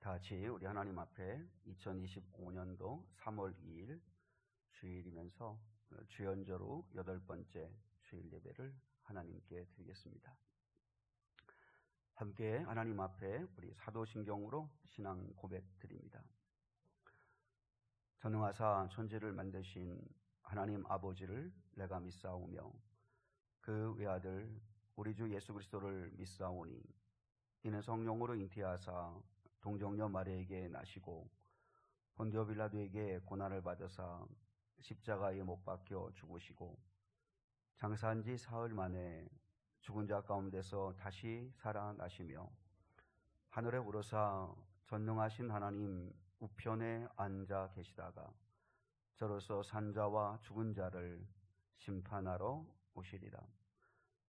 다 같이 우리 하나님 앞에 2025년도 3월 2일 주일이면서 주연저로 8번째 주일 예배를 하나님께 드리겠습니다. 함께 하나님 앞에 우리 사도신경으로 신앙 고백 드립니다. 전능하사 천지를 만드신 하나님 아버지를 내가 믿사오며 그 외아들 우리 주 예수 그리스도를 믿사오니 이는 성령으로 잉태하사 동정녀 마리아에게 나시고 본디오 빌라도에게 고난을 받으사 십자가에 못 박혀 죽으시고 장사한 지 사흘 만에 죽은 자 가운데서 다시 살아나시며 하늘에 오르사 전능하신 하나님 우편에 앉아 계시다가 저로서 산자와 죽은 자를 심판하러 오시리라.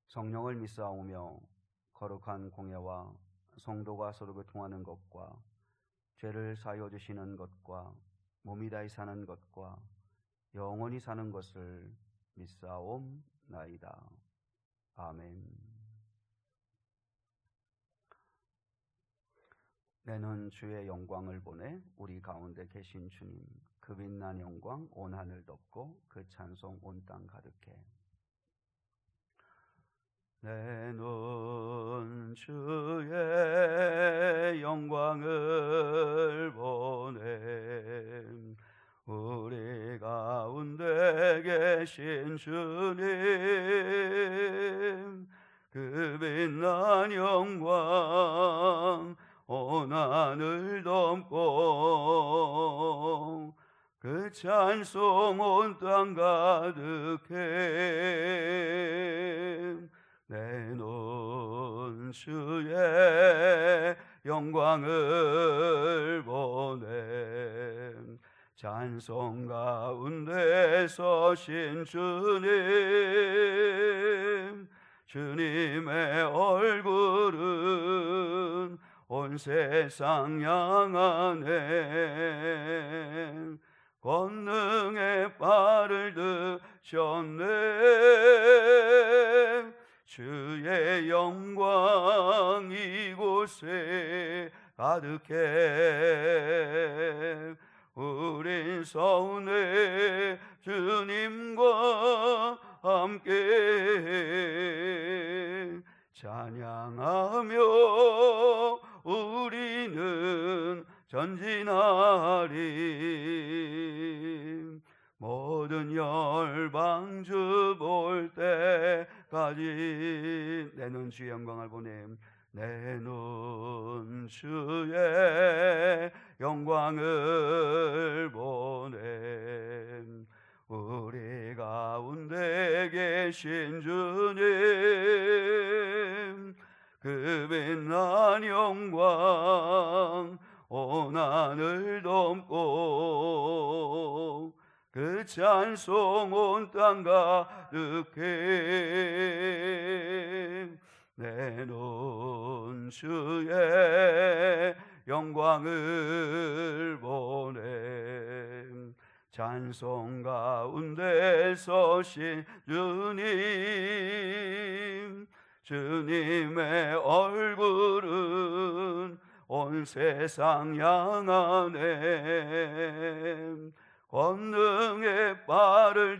성령을 믿사오며 거룩한 공예와 성도가 서로 교통하는 것과 죄를 사하여 주시는 것과 몸이 다히 사는 것과 영원히 사는 것을 믿사옵나이다. 아멘. 내는 주의 영광을 보내 우리 가운데 계신 주님 그 빛난 영광 온 하늘 덮고 그 찬송 온 땅 가득해. 내 눈 주의 영광을 보내 우리 가운데 계신 주님 그 빛난 영광 온 하늘 덮고 그 찬송 온 땅 가득해. 내 눈 주의 영광을 보내 찬송 가운데 서신 주님 주님의 얼굴은 온 세상 향하네. 권능의 발을 드셨네. 주의 영광 이곳에 가득해. 우린 서운해 주님과 함께 찬양하며 우리는 전진하리. 모든 열방 주 볼 때까지 내 눈 주의 영광을 보냄. 내 눈 주의 영광을 보냄. 우리 가운데 계신 주님 그 빛난 영광 온 하늘 덮고 그 찬송 온 땅 가득해. 내 눈 주의 영광을 보냄. 찬송 가운데 서신 주님 주님의 얼굴은 온 세상 향하네. 권능의 발을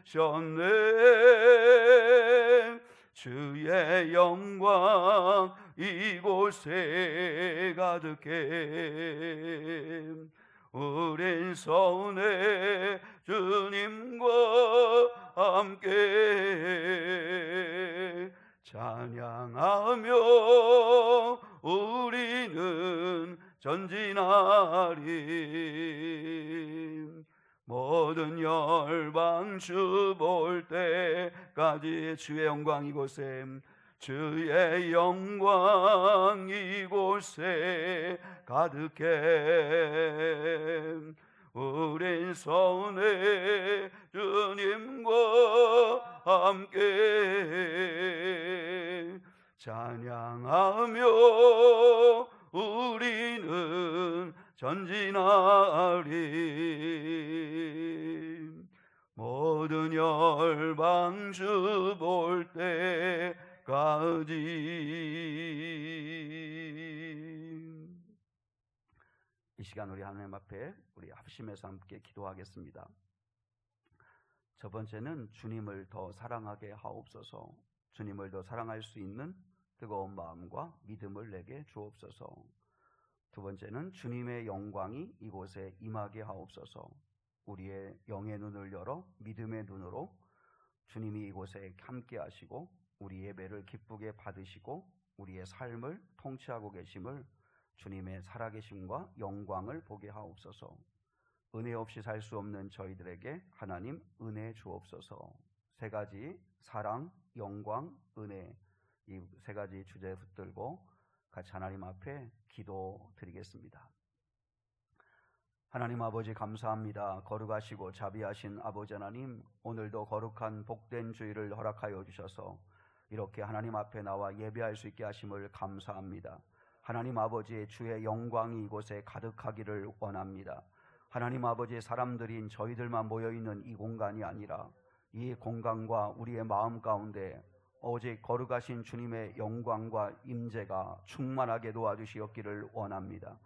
드셨네. 주의 영광 이곳에 가득해. 우린 서운해 주님과 함께 찬양하며 우리는 전진하리. 모든 열방 주 볼 때까지 주의 영광 이곳에 주의 영광 이곳에 가득해. 우린 서운해 주님과 함께 찬양하며 우리는 전진하리. 모든 열방 주 볼 때까지. 이 시간 우리 하나님 앞에 우리 합심해서 함께 기도하겠습니다. 첫 번째는 주님을 더 사랑하게 하옵소서. 주님을 더 사랑할 수 있는 뜨거운 마음과 믿음을 내게 주옵소서. 두 번째는 주님의 영광이 이곳에 임하게 하옵소서. 우리의 영의 눈을 열어 믿음의 눈으로 주님이 이곳에 함께 하시고 우리 예배를 기쁘게 받으시고 우리의 삶을 통치하고 계심을, 주님의 살아계심과 영광을 보게 하옵소서. 은혜 없이 살 수 없는 저희들에게 하나님 은혜 주옵소서. 세 가지, 사랑, 영광, 은혜, 이 세 가지 주제 붙들고 같이 하나님 앞에 기도 드리겠습니다. 하나님 아버지 감사합니다. 거룩하시고 자비하신 아버지 하나님, 오늘도 거룩한 복된 주일을 허락하여 주셔서 이렇게 하나님 앞에 나와 예배할 수 있게 하심을 감사합니다. 하나님 아버지, 주의 영광이 이곳에 가득하기를 원합니다. 하나님 아버지, 사람들인 저희들만 모여있는 이 공간이 아니라 이 공간과 우리의 마음 가운데 오직 거룩하신 주님의 영광과 임재가 충만하게 도와주시옵기를 원합니다.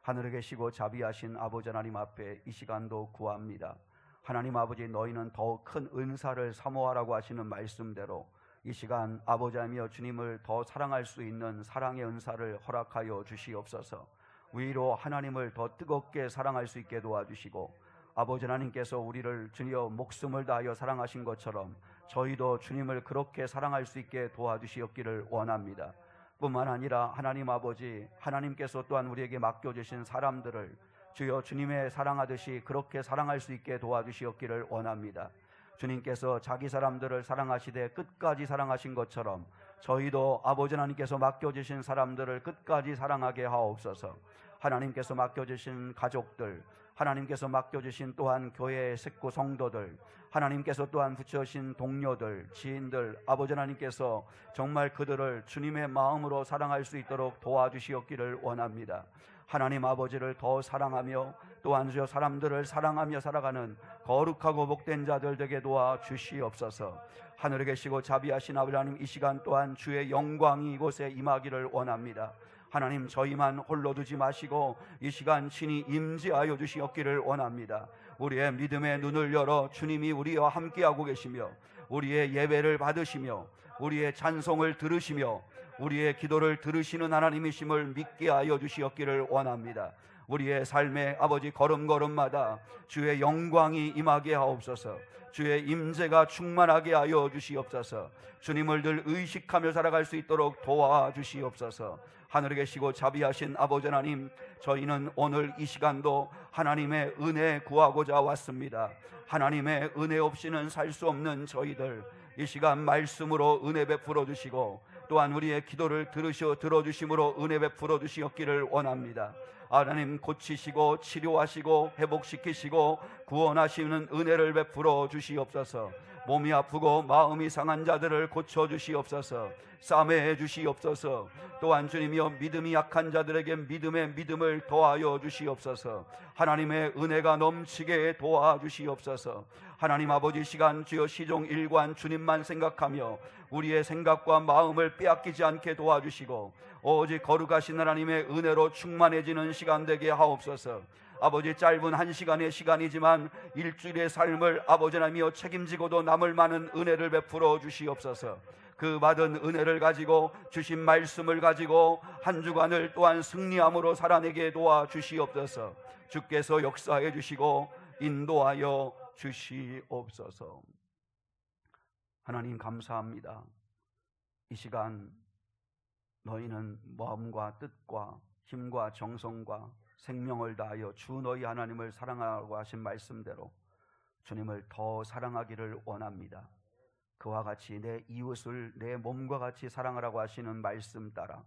하늘에 계시고 자비하신 아버지 하나님 앞에 이 시간도 구합니다. 하나님 아버지, 너희는 더 큰 은사를 사모하라고 하시는 말씀대로 이 시간 아버지 하나님이여 주님을 더 사랑할 수 있는 사랑의 은사를 허락하여 주시옵소서. 위로 하나님을 더 뜨겁게 사랑할 수 있게 도와주시고, 아버지 하나님께서 우리를 주여 목숨을 다하여 사랑하신 것처럼 저희도 주님을 그렇게 사랑할 수 있게 도와주시옵기를 원합니다. 뿐만 아니라 하나님 아버지, 하나님께서 또한 우리에게 맡겨주신 사람들을 주여 주님의 사랑하듯이 그렇게 사랑할 수 있게 도와주시옵기를 원합니다. 주님께서 자기 사람들을 사랑하시되 끝까지 사랑하신 것처럼 저희도 아버지 하나님께서 맡겨주신 사람들을 끝까지 사랑하게 하옵소서. 하나님께서 맡겨주신 가족들, 하나님께서 맡겨주신 또한 교회의 식구 성도들, 하나님께서 또한 붙여주신 동료들, 지인들, 아버지 하나님께서 정말 그들을 주님의 마음으로 사랑할 수 있도록 도와주시옵기를 원합니다. 하나님 아버지를 더 사랑하며 또한 저 사람들을 사랑하며 살아가는 거룩하고 복된 자들 되게 도와주시옵소서. 하늘에 계시고 자비하신 아버지 하나님, 이 시간 또한 주의 영광이 이곳에 임하기를 원합니다. 하나님, 저희만 홀로 두지 마시고 이 시간 친히 임재하여 주시옵기를 원합니다. 우리의 믿음의 눈을 열어 주님이 우리와 함께하고 계시며 우리의 예배를 받으시며 우리의 찬송을 들으시며 우리의 기도를 들으시는 하나님이심을 믿게 하여 주시옵기를 원합니다. 우리의 삶의 아버지 걸음걸음마다 주의 영광이 임하게 하옵소서. 주의 임재가 충만하게 하여 주시옵소서. 주님을 늘 의식하며 살아갈 수 있도록 도와주시옵소서. 하늘에 계시고 자비하신 아버지 하나님, 저희는 오늘 이 시간도 하나님의 은혜 구하고자 왔습니다. 하나님의 은혜 없이는 살 수 없는 저희들, 이 시간 말씀으로 은혜 베풀어 주시고 또한 우리의 기도를 들어주심으로 은혜 베풀어 주시옵기를 원합니다. 하나님, 고치시고 치료하시고 회복시키시고 구원하시는 은혜를 베풀어 주시옵소서. 몸이 아프고 마음이 상한 자들을 고쳐주시옵소서. 싸매해 주시옵소서. 또한 주님이여 믿음이 약한 자들에게 믿음의 믿음을 더하여 주시옵소서. 하나님의 은혜가 넘치게 도와주시옵소서. 하나님 아버지, 시간 주여 시종 일관 주님만 생각하며 우리의 생각과 마음을 빼앗기지 않게 도와주시고 오직 거룩하신 하나님의 은혜로 충만해지는 시간 되게 하옵소서. 아버지, 짧은 한 시간의 시간이지만 일주일의 삶을 아버지 하나님이여 책임지고도 남을 많은 은혜를 베풀어 주시옵소서. 그 받은 은혜를 가지고 주신 말씀을 가지고 한 주간을 또한 승리함으로 살아내게 도와주시옵소서. 주께서 역사해 주시고 인도하여 주시옵소서. 하나님 감사합니다. 이 시간 너희는 마음과 뜻과 힘과 정성과 생명을 다하여 주 너희 하나님을 사랑하라고 하신 말씀대로 주님을 더 사랑하기를 원합니다. 그와 같이 내 이웃을 내 몸과 같이 사랑하라고 하시는 말씀 따라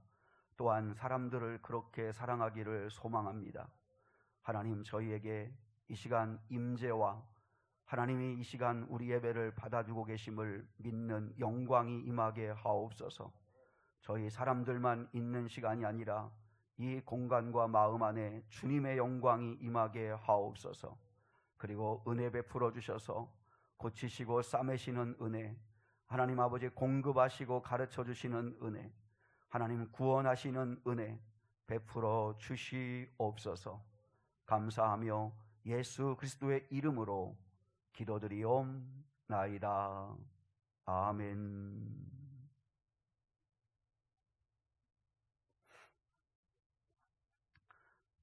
또한 사람들을 그렇게 사랑하기를 소망합니다. 하나님, 저희에게 이 시간 임재와 하나님이 이 시간 우리 예배를 받아주고 계심을 믿는 영광이 임하게 하옵소서. 저희 사람들만 있는 시간이 아니라 이 공간과 마음 안에 주님의 영광이 임하게 하옵소서. 그리고 은혜 베풀어 주셔서 고치시고 싸매시는 은혜, 하나님 아버지 공급하시고 가르쳐 주시는 은혜, 하나님 구원하시는 은혜 베풀어 주시옵소서. 감사하며 예수 그리스도의 이름으로 기도드리옵나이다. 아멘.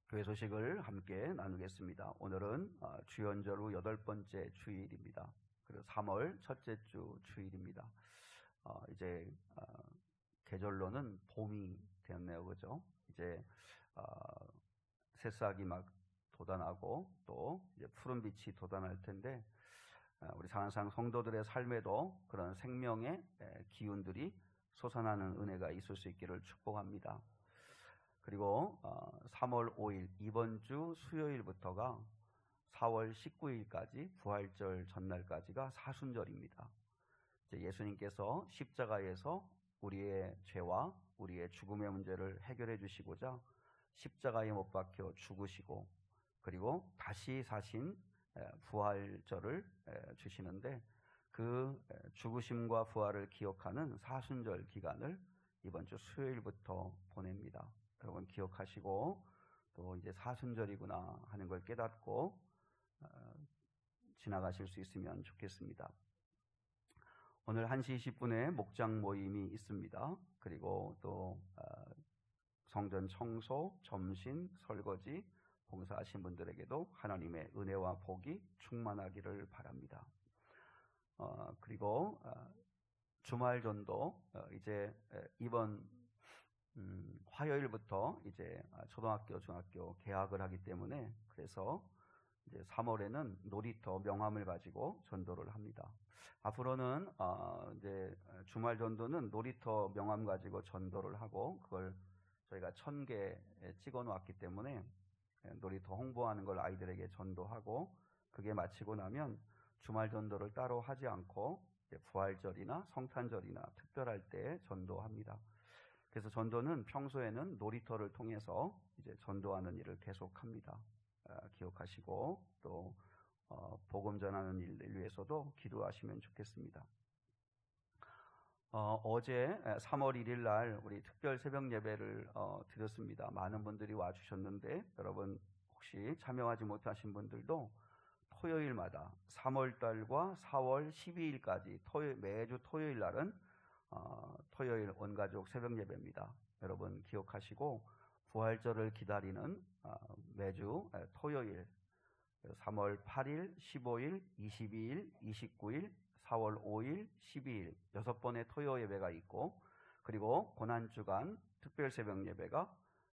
교회 소식을 함께 나누겠습니다. 오늘은 주연절 후 8번째 주일입니다. 그리고 3월 첫째 주 주일입니다. 이제 계절로는 봄이 되었네요, 그죠? 이제 새싹이 막 돋아나고 또 이제 푸른 빛이 돋아날 텐데, 우리 사랑하는 성도들의 삶에도 그런 생명의 기운들이 솟아나는 은혜가 있을 수 있기를 축복합니다. 그리고 3월 5일 이번 주 수요일부터가 4월 19일까지 부활절 전날까지가 사순절입니다. 이제 예수님께서 십자가에서 우리의 죄와 우리의 죽음의 문제를 해결해 주시고자 십자가에 못 박혀 죽으시고 그리고 다시 사신 부활절을 주시는데, 그 죽으심과 부활을 기억하는 사순절 기간을 이번 주 수요일부터 보냅니다. 여러분 기억하시고 또 이제 사순절이구나 하는 걸 깨닫고 지나가실 수 있으면 좋겠습니다. 오늘 1시 20분에 목장 모임이 있습니다. 그리고 또 성전 청소, 점심, 설거지 봉사하신 분들에게도 하나님의 은혜와 복이 충만하기를 바랍니다. 그리고 주말 전도 이제 이번 화요일부터 이제 초등학교, 중학교 개학을 하기 때문에, 그래서 이제 3월에는 놀이터 명함을 가지고 전도를 합니다. 앞으로는 이제 주말 전도는 놀이터 명함 가지고 전도를 하고, 그걸 저희가 1000개 찍어 놓았기 때문에 놀이터 홍보하는 걸 아이들에게 전도하고, 그게 마치고 나면 주말 전도를 따로 하지 않고 부활절이나 성탄절이나 특별할 때 전도합니다. 그래서 전도는 평소에는 놀이터를 통해서 이제 전도하는 일을 계속합니다. 기억하시고 또 복음 전하는 일을 위해서도 기도하시면 좋겠습니다. 어제 3월 1일 날 우리 특별 새벽 예배를 드렸습니다. 많은 분들이 와주셨는데, 여러분 혹시 참여하지 못하신 분들도 토요일마다 3월달과 4월 12일까지 매주 토요일 날은 토요일 온가족 새벽 예배입니다. 여러분 기억하시고 부활절을 기다리는 매주 토요일 3월 8일, 15일, 22일, 29일, 4월 5일, 12일 6번의 토요 예배가 있고, 그리고 고난주간 특별 새벽 예배가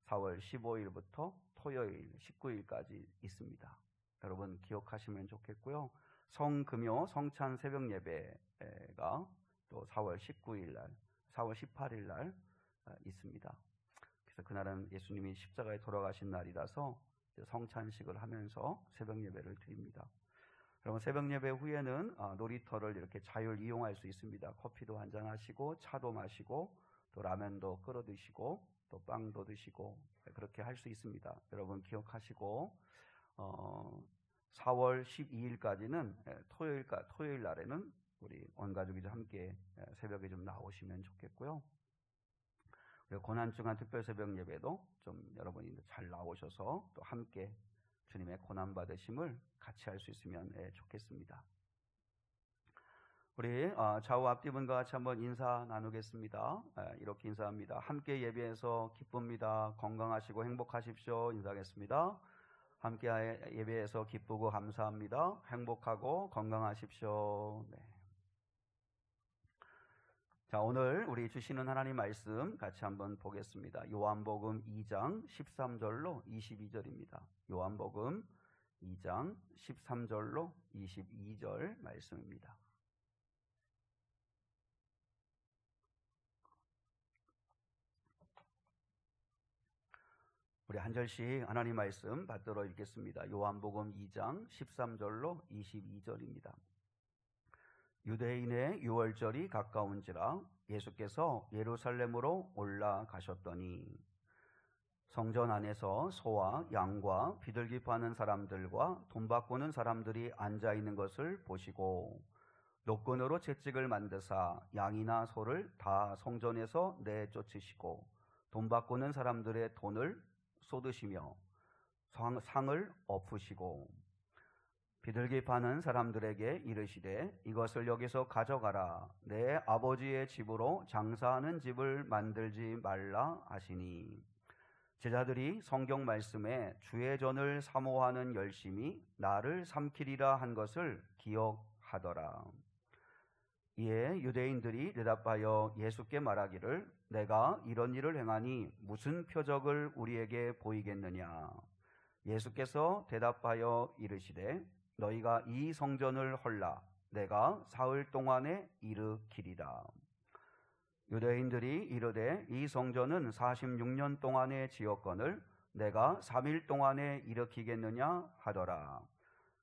4월 15일부터 토요일 19일까지 있습니다. 여러분 기억하시면 좋겠고요. 성금요 성찬 새벽 예배가 또 4월 19일 날, 4월 18일 날 있습니다. 그래서 그날은 예수님이 십자가에 돌아가신 날이라서 성찬식을 하면서 새벽 예배를 드립니다. 여러분 새벽 예배 후에는 놀이터를 이렇게 자율 이용할 수 있습니다. 커피도 한잔 하시고 차도 마시고 또 라면도 끓여 드시고 또 빵도 드시고 그렇게 할 수 있습니다. 여러분 기억하시고 4월 12일까지는 토요일 날에는 우리 온 가족이 함께 새벽에 좀 나오시면 좋겠고요. 그리고 고난주간 특별 새벽 예배도 좀 여러분이 잘 나오셔서 또 함께 주님의 고난 받으심을 같이 할 수 있으면 좋겠습니다. 우리 좌우 앞뒤분과 같이 한번 인사 나누겠습니다. 이렇게 인사합니다. 함께 예배해서 기쁩니다. 건강하시고 행복하십시오. 인사하겠습니다. 함께 예배해서 기쁘고 감사합니다. 행복하고 건강하십시오. 네. 자, 오늘 우리 주시는 하나님 말씀 같이 한번 보겠습니다. 요한복음 2장 13절로 22절입니다. 요한복음 2장 13절로 22절 말씀입니다. 우리 한 절씩 하나님 말씀 받들어 읽겠습니다. 요한복음 2장 13절로 22절입니다. 유대인의 유월절이 가까운지라 예수께서 예루살렘으로 올라가셨더니 성전 안에서 소와 양과 비둘기 파는 사람들과 돈 바꾸는 사람들이 앉아 있는 것을 보시고 노끈으로 채찍을 만드사 양이나 소를 다 성전에서 내쫓으시고 돈 바꾸는 사람들의 돈을 쏟으시며 상을 엎으시고 비둘기 파는 사람들에게 이르시되 이것을 여기서 가져가라. 내 아버지의 집으로 장사하는 집을 만들지 말라 하시니 제자들이 성경 말씀에 주의 전을 사모하는 열심이 나를 삼키리라 한 것을 기억하더라. 이에 유대인들이 대답하여 예수께 말하기를 내가 이런 일을 행하니 무슨 표적을 우리에게 보이겠느냐. 예수께서 대답하여 이르시되 너희가 이 성전을 헐라 내가 사흘 동안에 일으키리라. 유대인들이 이르되 이 성전은 46년 동안에 지었거늘 내가 3일 동안에 일으키겠느냐 하더라.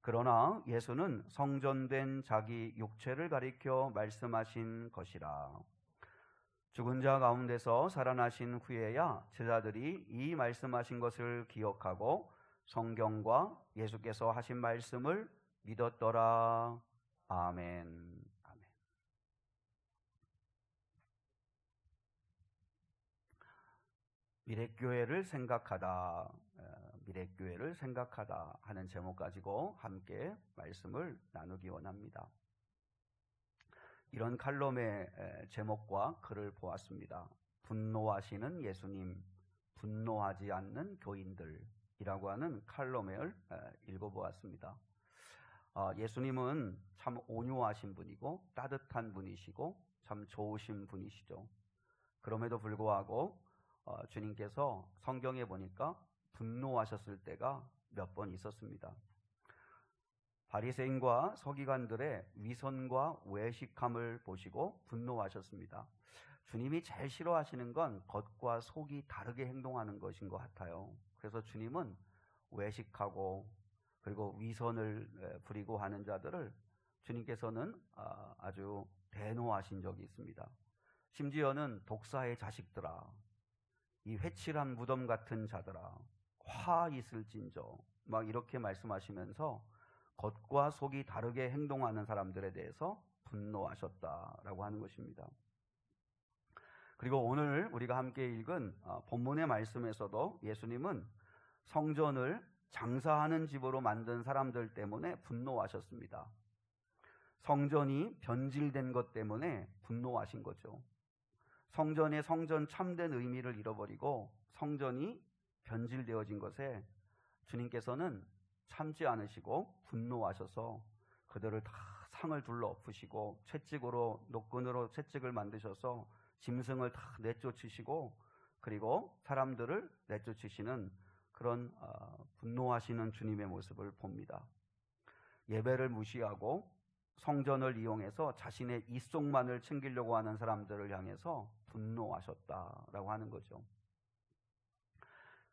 그러나 예수는 성전된 자기 육체를 가리켜 말씀하신 것이라. 죽은 자 가운데서 살아나신 후에야 제자들이 이 말씀하신 것을 기억하고 성경과 예수께서 하신 말씀을 믿었더라. 아멘. 아멘. 미래교회를 생각하다, 미래교회를 생각하다 하는 제목 가지고 함께 말씀을 나누기 원합니다. 이런 칼럼의 제목과 글을 보았습니다. 분노하시는 예수님, 분노하지 않는 교인들이라고 하는 칼럼을 읽어보았습니다. 예수님은 참 온유하신 분이고 따뜻한 분이시고 참 좋으신 분이시죠. 그럼에도 불구하고 주님께서 성경에 보니까 분노하셨을 때가 몇 번 있었습니다. 바리새인과 서기관들의 위선과 외식함을 보시고 분노하셨습니다. 주님이 제일 싫어하시는 건 겉과 속이 다르게 행동하는 것인 것 같아요. 그래서 주님은 외식하고 그리고 위선을 부리고 하는 자들을 주님께서는 아주 대노하신 적이 있습니다. 심지어는 독사의 자식들아, 이 회칠한 무덤 같은 자들아, 화 있을진저 막 이렇게 말씀하시면서 겉과 속이 다르게 행동하는 사람들에 대해서 분노하셨다라고 하는 것입니다. 그리고 오늘 우리가 함께 읽은 본문의 말씀에서도 예수님은 성전을 장사하는 집으로 만든 사람들 때문에 분노하셨습니다. 성전이 변질된 것 때문에 분노하신 거죠. 성전의 성전 참된 의미를 잃어버리고 성전이 변질되어진 것에 주님께서는 참지 않으시고 분노하셔서 그들을 다 상을 둘러 엎으시고 채찍으로 노끈으로 채찍을 만드셔서 짐승을 다 내쫓으시고 그리고 사람들을 내쫓으시는 그런 분노하시는 주님의 모습을 봅니다. 예배를 무시하고 성전을 이용해서 자신의 이속만을 챙기려고 하는 사람들을 향해서 분노하셨다라고 하는 거죠.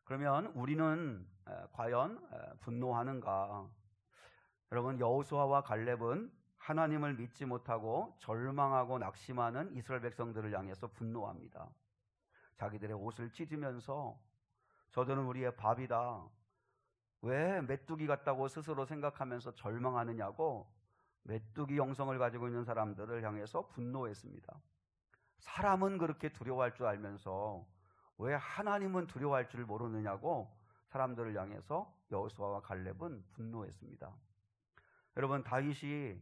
그러면 우리는 과연 분노하는가? 여러분, 여호수아와 갈렙은 하나님을 믿지 못하고 절망하고 낙심하는 이스라엘 백성들을 향해서 분노합니다. 자기들의 옷을 찢으면서 저들은 우리의 밥이다. 왜 메뚜기 같다고 스스로 생각하면서 절망하느냐고 메뚜기 영성을 가지고 있는 사람들을 향해서 분노했습니다. 사람은 그렇게 두려워할 줄 알면서 왜 하나님은 두려워할 줄 모르느냐고 사람들을 향해서 여호수아와 갈렙은 분노했습니다. 여러분, 다윗이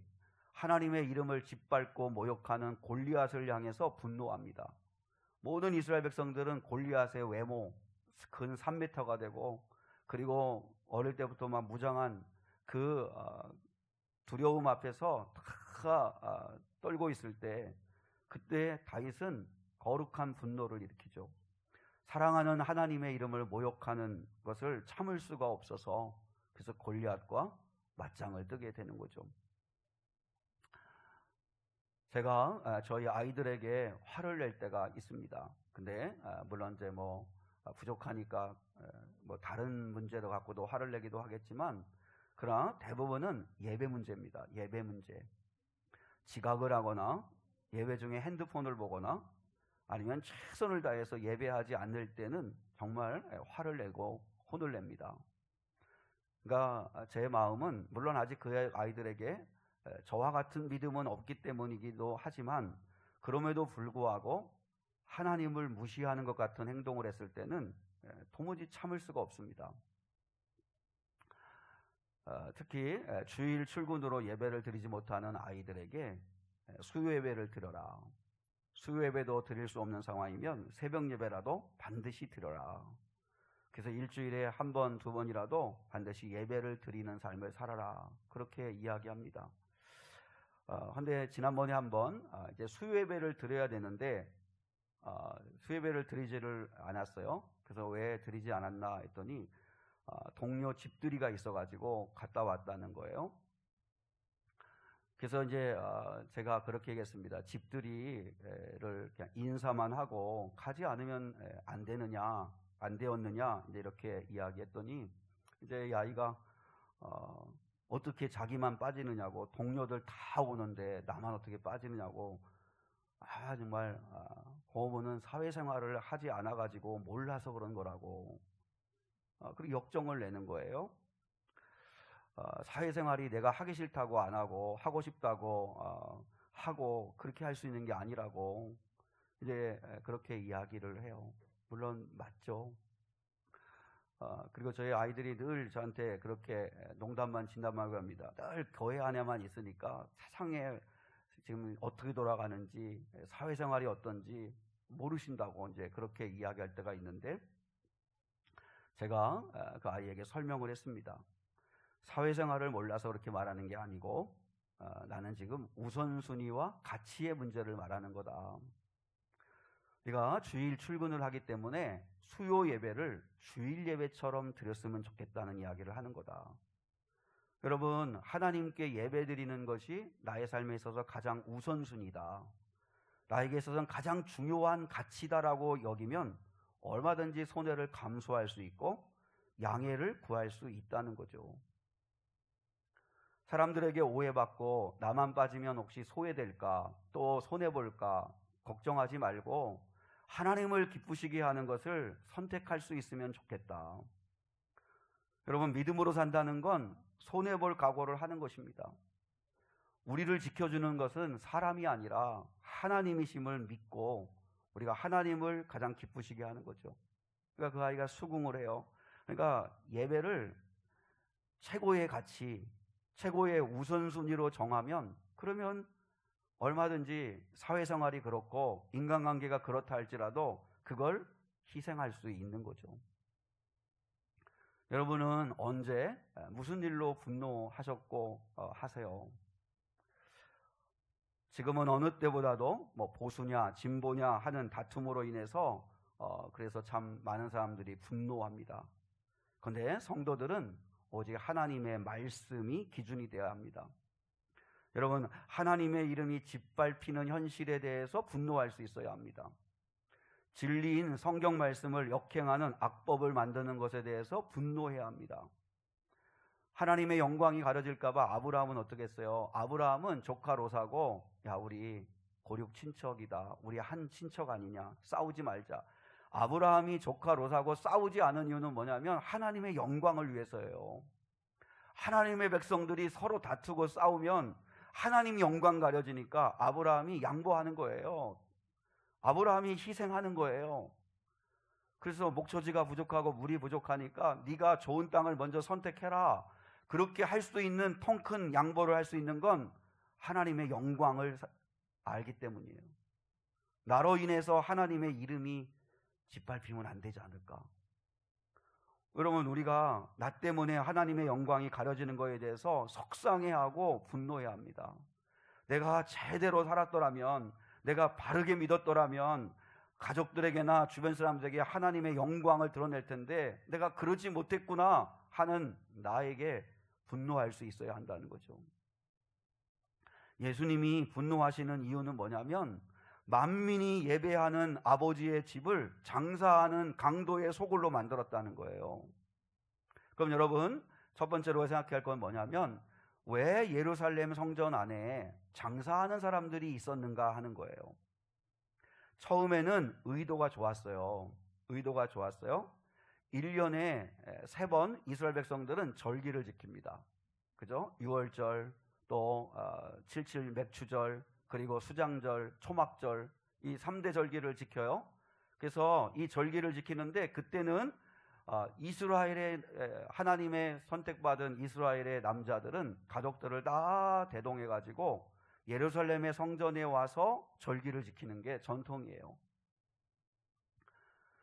하나님의 이름을 짓밟고 모욕하는 골리앗을 향해서 분노합니다. 모든 이스라엘 백성들은 골리앗의 외모, 근 3m가 되고 그리고 어릴 때부터 막 무장한 그 두려움 앞에서 다 떨고 있을 때 그때 다윗은 거룩한 분노를 일으키죠. 사랑하는 하나님의 이름을 모욕하는 것을 참을 수가 없어서 그래서 골리앗과 맞짱을 뜨게 되는 거죠. 제가 저희 아이들에게 화를 낼 때가 있습니다. 근데 물론 이제 부족하니까 다른 문제도 갖고도 화를 내기도 하겠지만 그러나 대부분은 예배 문제입니다. 예배 문제. 지각을 하거나 예배 중에 핸드폰을 보거나 아니면 최선을 다해서 예배하지 않을 때는 정말 화를 내고 혼을 냅니다. 그러니까 제 마음은 물론 아직 그 아이들에게 저와 같은 믿음은 없기 때문이기도 하지만 그럼에도 불구하고 하나님을 무시하는 것 같은 행동을 했을 때는 도무지 참을 수가 없습니다. 특히 주일 출근으로 예배를 드리지 못하는 아이들에게 수요 예배를 드려라. 수요 예배도 드릴 수 없는 상황이면 새벽 예배라도 반드시 드려라. 그래서 일주일에 한 번, 두 번이라도 반드시 예배를 드리는 삶을 살아라. 그렇게 이야기합니다. 근데 지난번에 한번 이제 수요 예배를 드려야 되는데 수요 예배를 드리지를 않았어요. 그래서 왜 드리지 않았나 했더니 동료 집들이가 있어가지고 갔다 왔다는 거예요. 그래서 이제 제가 그렇게 얘기했습니다. 집들이를 그냥 인사만 하고 가지 않으면 안 되느냐, 안 되었느냐, 이제 이렇게 이야기했더니 이제 이 아이가 어떻게 자기만 빠지느냐고, 동료들 다 오는데 나만 어떻게 빠지느냐고, 정말 고모는 사회생활을 하지 않아가지고 몰라서 그런 거라고, 그리고 역정을 내는 거예요. 사회생활이 내가 하기 싫다고 안 하고 하고 싶다고 하고 그렇게 할 수 있는 게 아니라고 이제 그렇게 이야기를 해요. 물론 맞죠. 그리고 저희 아이들이 늘 저한테 그렇게 농담만 진담하고 합니다. 늘 교회 안에만 있으니까 세상에 지금 어떻게 돌아가는지, 사회생활이 어떤지 모르신다고 이제 그렇게 이야기할 때가 있는데, 제가 그 아이에게 설명을 했습니다. 사회생활을 몰라서 그렇게 말하는 게 아니고 나는 지금 우선순위와 가치의 문제를 말하는 거다. 네가 주일 출근을 하기 때문에 수요 예배를 주일 예배처럼 드렸으면 좋겠다는 이야기를 하는 거다. 여러분, 하나님께 예배 드리는 것이 나의 삶에 있어서 가장 우선순위다, 나에게 있어서는 가장 중요한 가치다라고 여기면 얼마든지 손해를 감수할 수 있고 양해를 구할 수 있다는 거죠. 사람들에게 오해받고 나만 빠지면 혹시 소외될까, 또 손해볼까 걱정하지 말고 하나님을 기쁘시게 하는 것을 선택할 수 있으면 좋겠다. 여러분, 믿음으로 산다는 건 손해볼 각오를 하는 것입니다. 우리를 지켜주는 것은 사람이 아니라 하나님이심을 믿고 우리가 하나님을 가장 기쁘시게 하는 거죠. 그러니까 그 아이가 수긍을 해요. 그러니까 예배를 최고의 가치, 최고의 우선순위로 정하면, 그러면 얼마든지 사회생활이 그렇고 인간관계가 그렇다 할지라도 그걸 희생할 수 있는 거죠. 여러분은 언제 무슨 일로 분노하셨고 하세요? 지금은 어느 때보다도 뭐 보수냐 진보냐 하는 다툼으로 인해서 그래서 참 많은 사람들이 분노합니다. 그런데 성도들은 오직 하나님의 말씀이 기준이 되어야 합니다. 여러분, 하나님의 이름이 짓밟히는 현실에 대해서 분노할 수 있어야 합니다. 진리인 성경 말씀을 역행하는 악법을 만드는 것에 대해서 분노해야 합니다. 하나님의 영광이 가려질까 봐 아브라함은 어떻게 했어요? 아브라함은 조카 롯하고, 야, 우리 고륙 친척이다, 우리 한 친척 아니냐, 싸우지 말자. 아브라함이 조카 롯하고 싸우지 않은 이유는 뭐냐면 하나님의 영광을 위해서예요. 하나님의 백성들이 서로 다투고 싸우면 하나님 영광 가려지니까 아브라함이 양보하는 거예요. 아브라함이 희생하는 거예요. 그래서 목초지가 부족하고 물이 부족하니까 네가 좋은 땅을 먼저 선택해라. 그렇게 할 수 있는, 통 큰 양보를 할 수 있는 건 하나님의 영광을 알기 때문이에요. 나로 인해서 하나님의 이름이 짓밟히면 안 되지 않을까? 여러분, 우리가 나 때문에 하나님의 영광이 가려지는 것에 대해서 속상해하고 분노해야 합니다. 내가 제대로 살았더라면, 내가 바르게 믿었더라면 가족들에게나 주변 사람들에게 하나님의 영광을 드러낼 텐데 내가 그러지 못했구나 하는 나에게 분노할 수 있어야 한다는 거죠. 예수님이 분노하시는 이유는 뭐냐면 만민이 예배하는 아버지의 집을 장사하는 강도의 소굴로 만들었다는 거예요. 그럼 여러분, 첫 번째로 생각해야 할 건 뭐냐면 왜 예루살렘 성전 안에 장사하는 사람들이 있었는가 하는 거예요. 처음에는 의도가 좋았어요. 1년에 3번 이스라엘 백성들은 절기를 지킵니다. 그죠? 6월절, 또 77 맥추절, 그리고 수장절, 초막절, 이 3대 절기를 지켜요. 그래서 이 절기를 지키는데 그때는 이스라엘의 하나님의 선택받은 이스라엘의 남자들은 가족들을 다 대동해 가지고 예루살렘의 성전에 와서 절기를 지키는 게 전통이에요.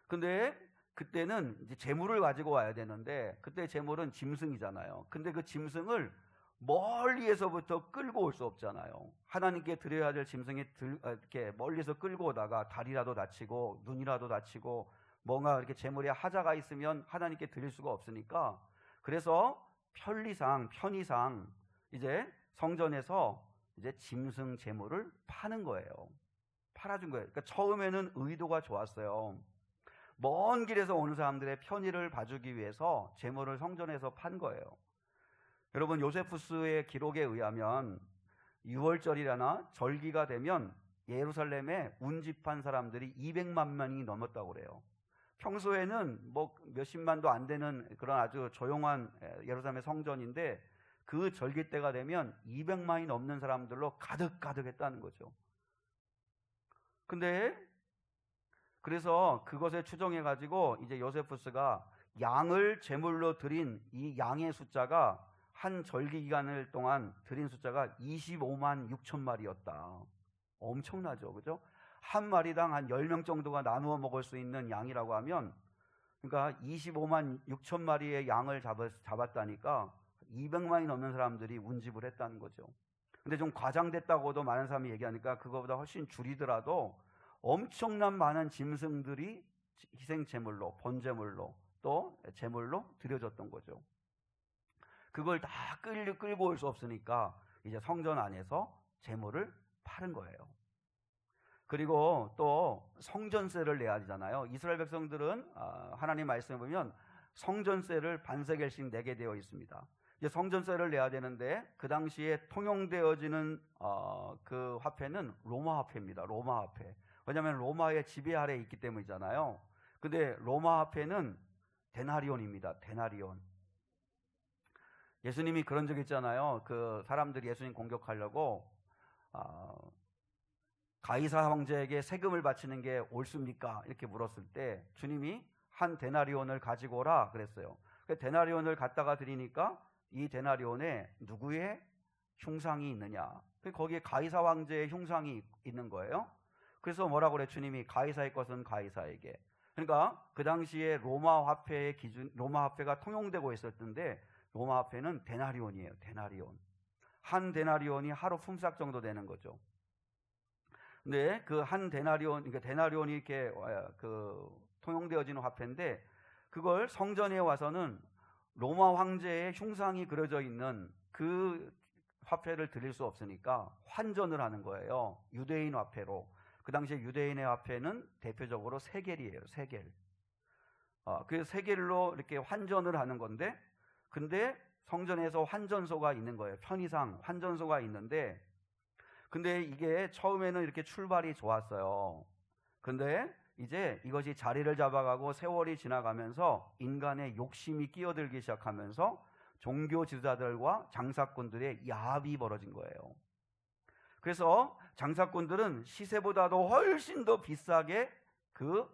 근데 그때는 이제 제물을 가지고 와야 되는데, 그때 제물은 짐승이잖아요. 근데 그 짐승을 멀리에서부터 끌고 올 수 없잖아요. 하나님께 드려야 될 짐승이 이렇게 멀리서 끌고 오다가 다리라도 다치고 눈이라도 다치고 뭔가 이렇게 제물에 하자가 있으면 하나님께 드릴 수가 없으니까, 그래서 편리상 이제 성전에서 이제 짐승 제물을 파는 거예요. 팔아준 거예요. 그러니까 처음에는 의도가 좋았어요. 먼 길에서 오는 사람들의 편의를 봐주기 위해서 제물을 성전에서 판 거예요. 여러분, 요세푸스의 기록에 의하면 6월절이라나 절기가 되면 예루살렘에 운집한 사람들이 200만 명이 넘었다고 그래요. 평소에는 뭐 몇십만도 안 되는 그런 아주 조용한 예루살렘의 성전인데, 그 절기 때가 되면 200만이 넘는 사람들로 가득했다는 거죠. 근데 그래서 그것에 추정해 가지고 이제 요세푸스가 양을 제물로 드린 이 양의 숫자가 한 절기 기간을 동안 드린 숫자가 25만 6천 마리였다. 엄청나죠, 그죠? 한 마리당 한 10명 정도가 나누어 먹을 수 있는 양이라고 하면, 그러니까 25만 6천 마리의 양을 잡았다니까 200만이 넘는 사람들이 운집을 했다는 거죠. 근데 좀 과장됐다고도 많은 사람이 얘기하니까 그거보다 훨씬 줄이더라도 엄청난 많은 짐승들이 희생 제물로, 번제물로, 또 제물로 드려졌던 거죠. 그걸 다 끌고 올 수 없으니까 이제 성전 안에서 제물을 파는 거예요. 그리고 또 성전세를 내야 되잖아요. 이스라엘 백성들은 하나님 말씀에 보면 성전세를 반세겔씩 내게 되어 있습니다. 이제 성전세를 내야 되는데 그 당시에 통용되어지는 그 화폐는 로마 화폐입니다. 로마 화폐. 왜냐하면 로마의 지배 아래에 있기 때문이잖아요. 근데 로마 화폐는 데나리온입니다. 데나리온. 예수님이 그런 적 있잖아요. 그 사람들이 예수님 공격하려고 가이사 황제에게 세금을 바치는 게 옳습니까? 이렇게 물었을 때 주님이 한 데나리온을 가지고 오라 그랬어요. 그 데나리온을 갖다가 드리니까 이 데나리온에 누구의 흉상이 있느냐? 거기에 가이사 황제의 흉상이 있는 거예요. 그래서 뭐라고 그래? 주님이 가이사의 것은 가이사에게. 그러니까 그 당시에 로마 화폐의 기준, 로마 화폐가 통용되고 있었는데 로마 화폐는 데나리온이에요. 데나리온. 한 데나리온이 하루 품삯 정도 되는 거죠. 근데 그 한 데나리온, 그러니까 데나리온이 이렇게 통용되어지는 화폐인데, 그걸 성전에 와서는 로마 황제의 흉상이 그려져 있는 그 화폐를 드릴 수 없으니까 환전을 하는 거예요. 유대인 화폐로. 그 당시에 유대인의 화폐는 대표적으로 세겔이에요. 세겔. 그 세겔로 이렇게 환전을 하는 건데, 근데 성전에서 환전소가 있는 거예요. 편의상 환전소가 있는데, 근데 이게 처음에는 이렇게 출발이 좋았어요. 근데 이제 이것이 자리를 잡아가고 세월이 지나가면서 인간의 욕심이 끼어들기 시작하면서 종교 지도자들과 장사꾼들의 야합이 벌어진 거예요. 그래서 장사꾼들은 시세보다도 훨씬 더 비싸게 그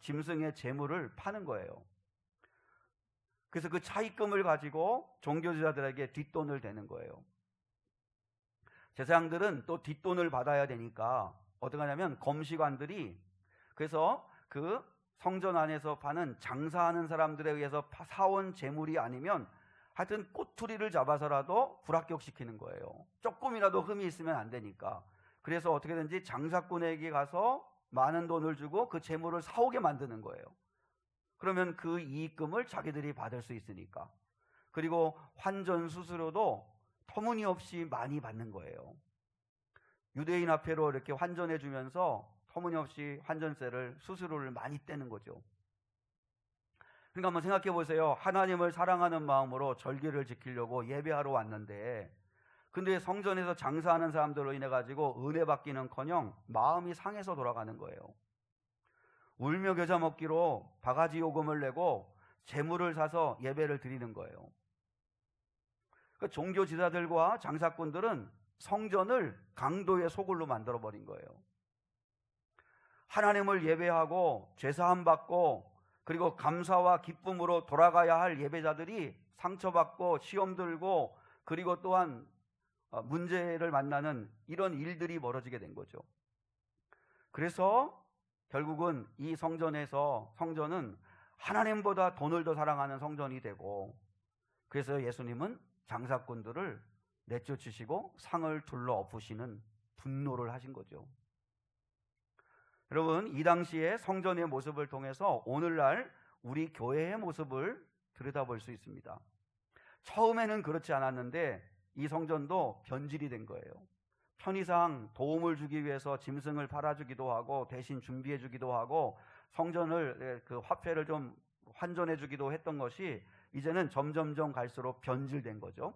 짐승의 재물을 파는 거예요. 그래서 그 차익금을 가지고 종교 지도자들에게 뒷돈을 대는 거예요. 제사장들은 또 뒷돈을 받아야 되니까 어떻게 하냐면 검시관들이, 그래서 그 성전 안에서 파는 장사하는 사람들에 의해서 사온 재물이 아니면 하여튼 꼬투리를 잡아서라도 불합격시키는 거예요. 조금이라도 흠이 있으면 안 되니까. 그래서 어떻게든지 장사꾼에게 가서 많은 돈을 주고 그 재물을 사오게 만드는 거예요. 그러면 그 이익금을 자기들이 받을 수 있으니까. 그리고 환전 수수료도 터무니없이 많이 받는 거예요. 유대인 화폐로 이렇게 환전해 주면서 터무니없이 환전세를, 수수료를 많이 떼는 거죠. 그러니까 한번 생각해 보세요. 하나님을 사랑하는 마음으로 절기를 지키려고 예배하러 왔는데, 근데 성전에서 장사하는 사람들로 인해 가지고 은혜 받기는커녕 마음이 상해서 돌아가는 거예요. 울며 겨자 먹기로 바가지 요금을 내고 재물을 사서 예배를 드리는 거예요. 그 종교 지도자들과 장사꾼들은 성전을 강도의 소굴로 만들어버린 거예요. 하나님을 예배하고 죄사함 받고 그리고 감사와 기쁨으로 돌아가야 할 예배자들이 상처받고 시험 들고 그리고 또한 문제를 만나는 이런 일들이 벌어지게 된 거죠. 그래서 결국은 이 성전은 하나님보다 돈을 더 사랑하는 성전이 되고, 그래서 예수님은 장사꾼들을 내쫓으시고 상을 둘러 엎으시는 분노를 하신 거죠. 여러분, 이 당시에 성전의 모습을 통해서 오늘날 우리 교회의 모습을 들여다볼 수 있습니다. 처음에는 그렇지 않았는데 이 성전도 변질이 된 거예요. 편의상 도움을 주기 위해서 짐승을 팔아주기도 하고 대신 준비해주기도 하고 성전을 그 화폐를 좀 환전해주기도 했던 것이 이제는 점점점 갈수록 변질된 거죠.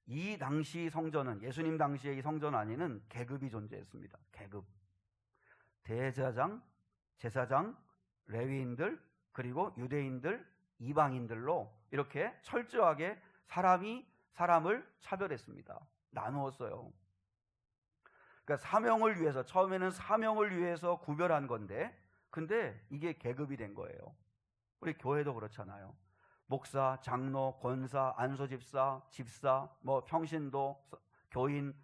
이 당시 성전은, 예수님 당시의 이 성전 안에는 계급이 존재했습니다. 계급. 대제사장, 제사장, 레위인들, 그리고 유대인들, 이방인들로 이렇게 철저하게 사람이 사람을 차별했습니다. 나누었어요. 그러니까 사명을 위해서, 처음에는 사명을 위해서 구별한 건데, 근데 이게 계급이 된 거예요. 우리 교회도 그렇잖아요. 목사, 장로, 권사, 안소집사, 집사, 평신도, 교인,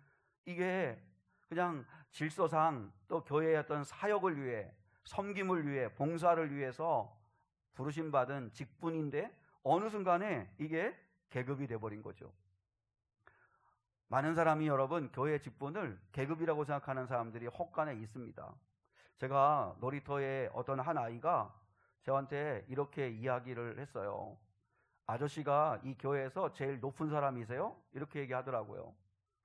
이게 그냥 질서상 또 교회의 어떤 사역을 위해, 섬김을 위해, 봉사를 위해서 부르심받은 직분인데 어느 순간에 이게 계급이 돼버린 거죠. 많은 사람이 여러분 교회 직분을 계급이라고 생각하는 사람들이 혹간에 있습니다. 제가 놀이터에 어떤 한 아이가 저한테 이렇게 이야기를 했어요. 아저씨가 이 교회에서 제일 높은 사람이세요? 이렇게 얘기하더라고요.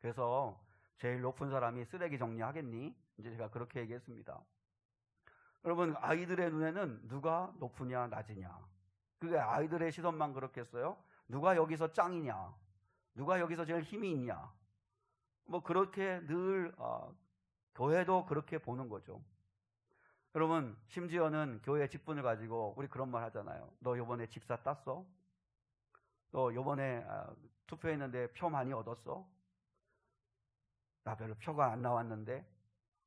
그래서 제일 높은 사람이 쓰레기 정리하겠니? 이제 제가 그렇게 얘기했습니다. 여러분, 아이들의 눈에는 누가 높으냐 낮으냐, 그게 아이들의 시선만 그렇겠어요? 누가 여기서 짱이냐, 누가 여기서 제일 힘이 있냐, 그렇게 늘 교회도 그렇게 보는 거죠. 여러분, 심지어는 교회 직분을 가지고 우리 그런 말 하잖아요. 너 요번에 집사 땄어? 너 요번에 투표했는데 표 많이 얻었어? 나 별로 표가 안 나왔는데?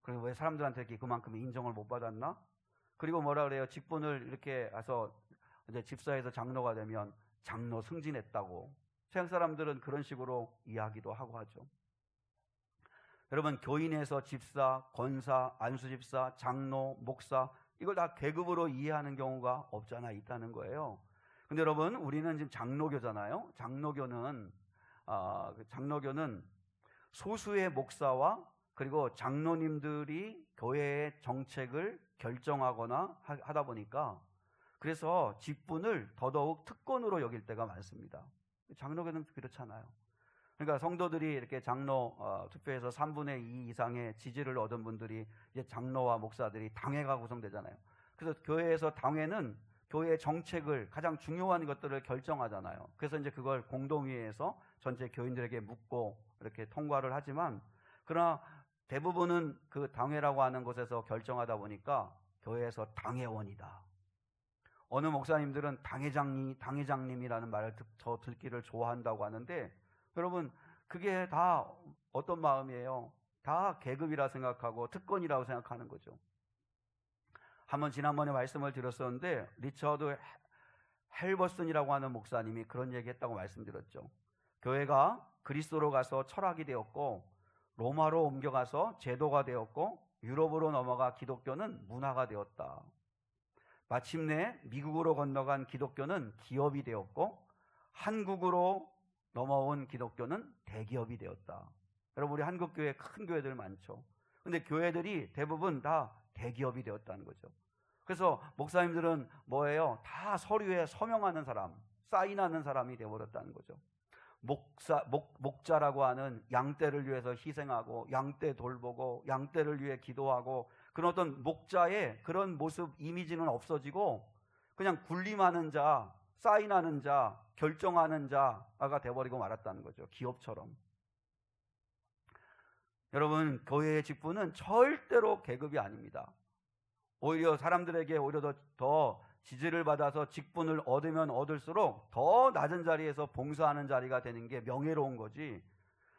그리고 왜 사람들한테 이렇게 그만큼 인정을 못 받았나? 그리고 뭐라 그래요? 직분을 이렇게 해서 이제 집사에서 장로가 되면 장로 승진했다고. 서양 사람들은 그런 식으로 이야기도 하고 하죠. 여러분, 교인에서 집사, 권사, 안수집사, 장로, 목사, 이걸 다 계급으로 이해하는 경우가 없잖아 있다는 거예요. 근데 여러분, 우리는 지금 장로교잖아요. 장로교는 소수의 목사와 그리고 장로님들이 교회의 정책을 결정하거나 하다 보니까, 그래서 직분을 더더욱 특권으로 여길 때가 많습니다. 장로교는 그렇잖아요. 그러니까 성도들이 이렇게 장로 투표에서 3분의 2 이상의 지지를 얻은 분들이 이제 장로와 목사들이 당회가 구성되잖아요. 그래서 교회에서 당회는 교회의 정책을, 가장 중요한 것들을 결정하잖아요. 그래서 이제 그걸 공동회의에서 전체 교인들에게 묻고 이렇게 통과를 하지만, 그러나 대부분은 그 당회라고 하는 곳에서 결정하다 보니까 교회에서 당회원이다. 어느 목사님들은 당회장님이라는 말을 더 듣기를 좋아한다고 하는데, 여러분, 그게 다 어떤 마음이에요? 다 계급이라 생각하고 특권이라고 생각하는 거죠. 한번 지난번에 말씀을 드렸었는데, 리처드 헬버슨이라고 하는 목사님이 그런 얘기했다고 말씀드렸죠. 교회가 그리스도로 가서 철학이 되었고, 로마로 옮겨가서 제도가 되었고, 유럽으로 넘어가 기독교는 문화가 되었다. 마침내 미국으로 건너간 기독교는 기업이 되었고, 한국으로 넘어온 기독교는 대기업이 되었다. 여러분, 우리 한국 교회 큰 교회들 많죠. 근데 교회들이 대부분 다 대기업이 되었다는 거죠. 그래서 목사님들은 뭐예요? 다 서류에 서명하는 사람, 사인하는 사람이 되어버렸다는 거죠. 목자라고 하는 양떼를 위해서 희생하고, 양떼 돌보고, 양떼를 위해 기도하고, 그런 어떤 목자의 그런 모습, 이미지는 없어지고 그냥 군림하는 자, 사인하는 자, 결정하는 자가 돼버리고 말았다는 거죠. 기업처럼. 여러분, 교회의 직분은 절대로 계급이 아닙니다. 오히려 사람들에게 오히려 더 지지를 받아서 직분을 얻으면 얻을수록 더 낮은 자리에서 봉사하는 자리가 되는 게 명예로운 거지.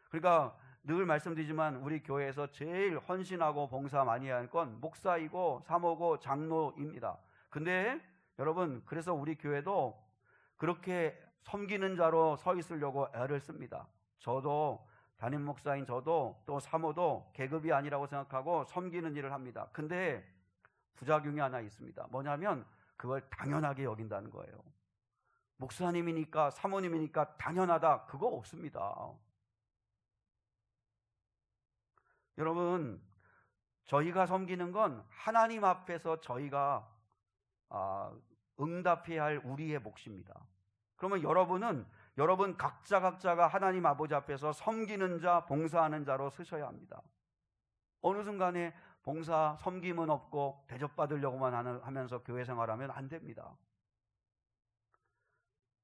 그러니까 늘 말씀드리지만 우리 교회에서 제일 헌신하고 봉사 많이 할 건 목사이고 사모고 장로입니다. 근데 여러분, 그래서 우리 교회도 그렇게 섬기는 자로 서 있으려고 애를 씁니다. 저도 담임 목사인 저도 또 사모도 계급이 아니라고 생각하고 섬기는 일을 합니다. 근데 부작용이 하나 있습니다. 뭐냐면 그걸 당연하게 여긴다는 거예요. 목사님이니까 사모님이니까 당연하다, 그거 없습니다. 여러분, 저희가 섬기는 건 하나님 앞에서 저희가 응답해야 할 우리의 몫입니다. 그러면 여러분 각자가 하나님 아버지 앞에서 섬기는 자, 봉사하는 자로 서셔야 합니다. 어느 순간에 봉사, 섬김은 없고 대접받으려고만 하면서 교회 생활하면 안 됩니다.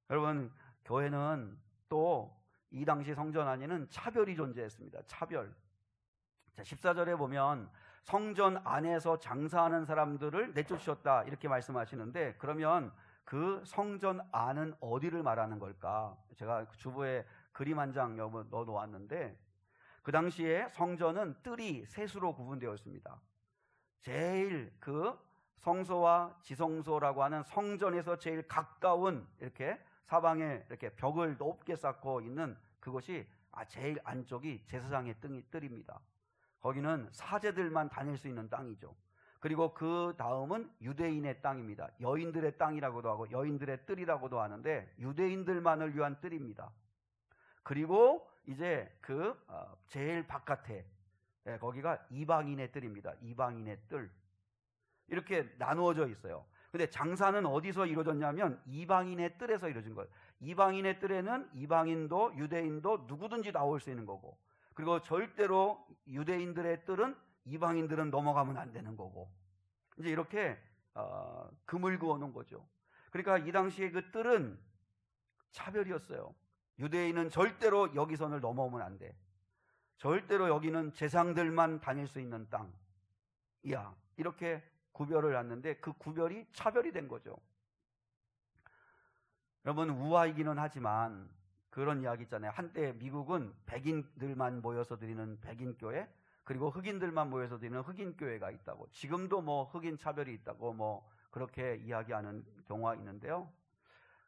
여러분, 교회는 또 이 당시 성전 안에는 차별이 존재했습니다. 차별. 14절에 보면 성전 안에서 장사하는 사람들을 내쫓으셨다, 이렇게 말씀하시는데, 그러면 그 성전 안은 어디를 말하는 걸까? 제가 주보에 그림 한 장 넣어 놓았는데, 그 당시에 성전은 뜰이 셋으로 구분되어 있습니다. 제일 그 성소와 지성소라고 하는 성전에서 제일 가까운, 이렇게 사방에 이렇게 벽을 높게 쌓고 있는 그것이 제일 안쪽이 제사장의 뜰입니다. 거기는 사제들만 다닐 수 있는 땅이죠. 그리고 그 다음은 유대인의 땅입니다. 여인들의 땅이라고도 하고 여인들의 뜰이라고도 하는데 유대인들만을 위한 뜰입니다. 그리고 이제 그 제일 바깥에 거기가 이방인의 뜰입니다. 이방인의 뜰. 이렇게 나누어져 있어요. 근데 장사는 어디서 이루어졌냐면 이방인의 뜰에서 이루어진 거예요. 이방인의 뜰에는 이방인도 유대인도 누구든지 나올 수 있는 거고, 그리고 절대로 유대인들의 뜰은 이방인들은 넘어가면 안 되는 거고, 이제 이렇게 금을 그어놓은 거죠. 그러니까 이 당시에 그 뜰은 차별이었어요. 유대인은 절대로 여기 선을 넘어오면 안 돼. 절대로 여기는 제사장들만 다닐 수 있는 땅. 이야, 이렇게 구별을 했는데 그 구별이 차별이 된 거죠. 여러분, 우아이기는 하지만 그런 이야기 있잖아요. 한때 미국은 백인들만 모여서 드리는 백인교회, 그리고 흑인들만 모여서 드리는 흑인교회가 있다고, 지금도 뭐 흑인 차별이 있다고 뭐 그렇게 이야기하는 경우가 있는데요.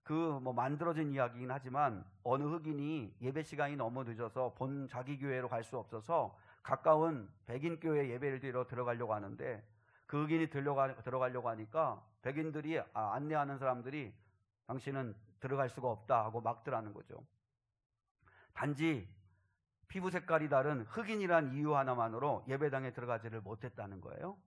그 뭐 만들어진 이야기이긴 하지만 어느 흑인이 예배 시간이 너무 늦어서 본 자기 교회로 갈 수 없어서 가까운 백인교회 예배를 드리러 들어가려고 하는데, 그 흑인이 들어가려고 하니까 백인들이 안내하는 사람들이 당신은 들어갈 수가 없다 하고 막더라는 거죠. 단지 피부 색깔이 다른 흑인이란 이유 하나만으로 예배당에 들어가지를 못했다는 거예요.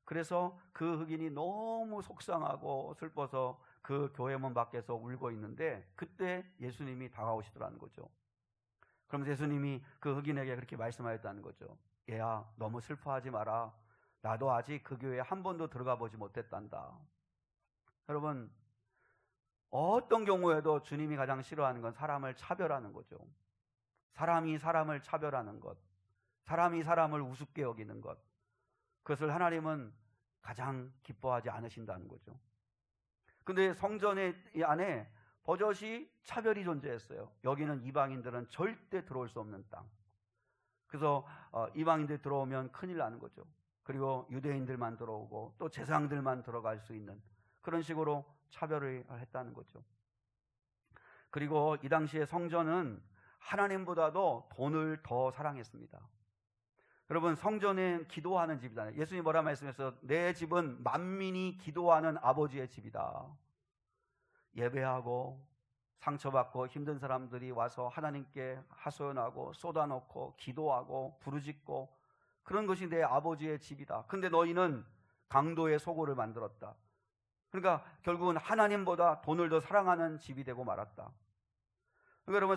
그래서 그 흑인이 너무 속상하고 슬퍼서 그 교회 문 밖에서 울고 있는데, 그때 예수님이 다가오시더라는 거죠. 그럼 예수님이 그 흑인에게 그렇게 말씀하였다는 거죠. 얘야, 너무 슬퍼하지 마라. 나도 아직 그 교회에 한 번도 들어가 보지 못했단다. 여러분, 어떤 경우에도 주님이 가장 싫어하는 건 사람을 차별하는 거죠. 사람이 사람을 차별하는 것, 사람이 사람을 우습게 여기는 것, 그것을 하나님은 가장 기뻐하지 않으신다는 거죠. 근데 성전의 안에 버젓이 차별이 존재했어요. 여기는 이방인들은 절대 들어올 수 없는 땅. 그래서 이방인들 들어오면 큰일 나는 거죠. 그리고 유대인들만 들어오고 또 제사장들만 들어갈 수 있는 그런 식으로 차별을 했다는 거죠. 그리고 이 당시에 성전은 하나님보다도 돈을 더 사랑했습니다. 여러분, 성전은 기도하는 집이잖아요. 예수님이 뭐라 말씀했어요? 내 집은 만민이 기도하는 아버지의 집이다. 예배하고 상처받고 힘든 사람들이 와서 하나님께 하소연하고 쏟아놓고 기도하고 부르짖고, 그런 것이 내 아버지의 집이다. 근데 너희는 강도의 소굴을 만들었다. 그러니까 결국은 하나님보다 돈을 더 사랑하는 집이 되고 말았다. 그러니까 여러분,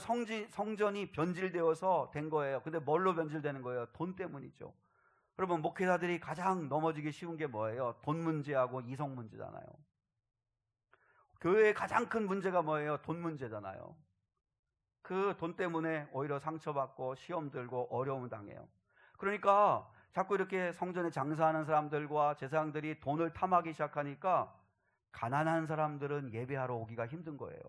성전이 변질되어서 된 거예요. 근데 뭘로 변질되는 거예요? 돈 때문이죠. 여러분, 목회자들이 가장 넘어지기 쉬운 게 뭐예요? 돈 문제하고 이성 문제잖아요. 교회의 가장 큰 문제가 뭐예요? 돈 문제잖아요. 그 돈 때문에 오히려 상처받고 시험 들고 어려움을 당해요. 그러니까 자꾸 이렇게 성전에 장사하는 사람들과 제사장들이 돈을 탐하기 시작하니까 가난한 사람들은 예배하러 오기가 힘든 거예요.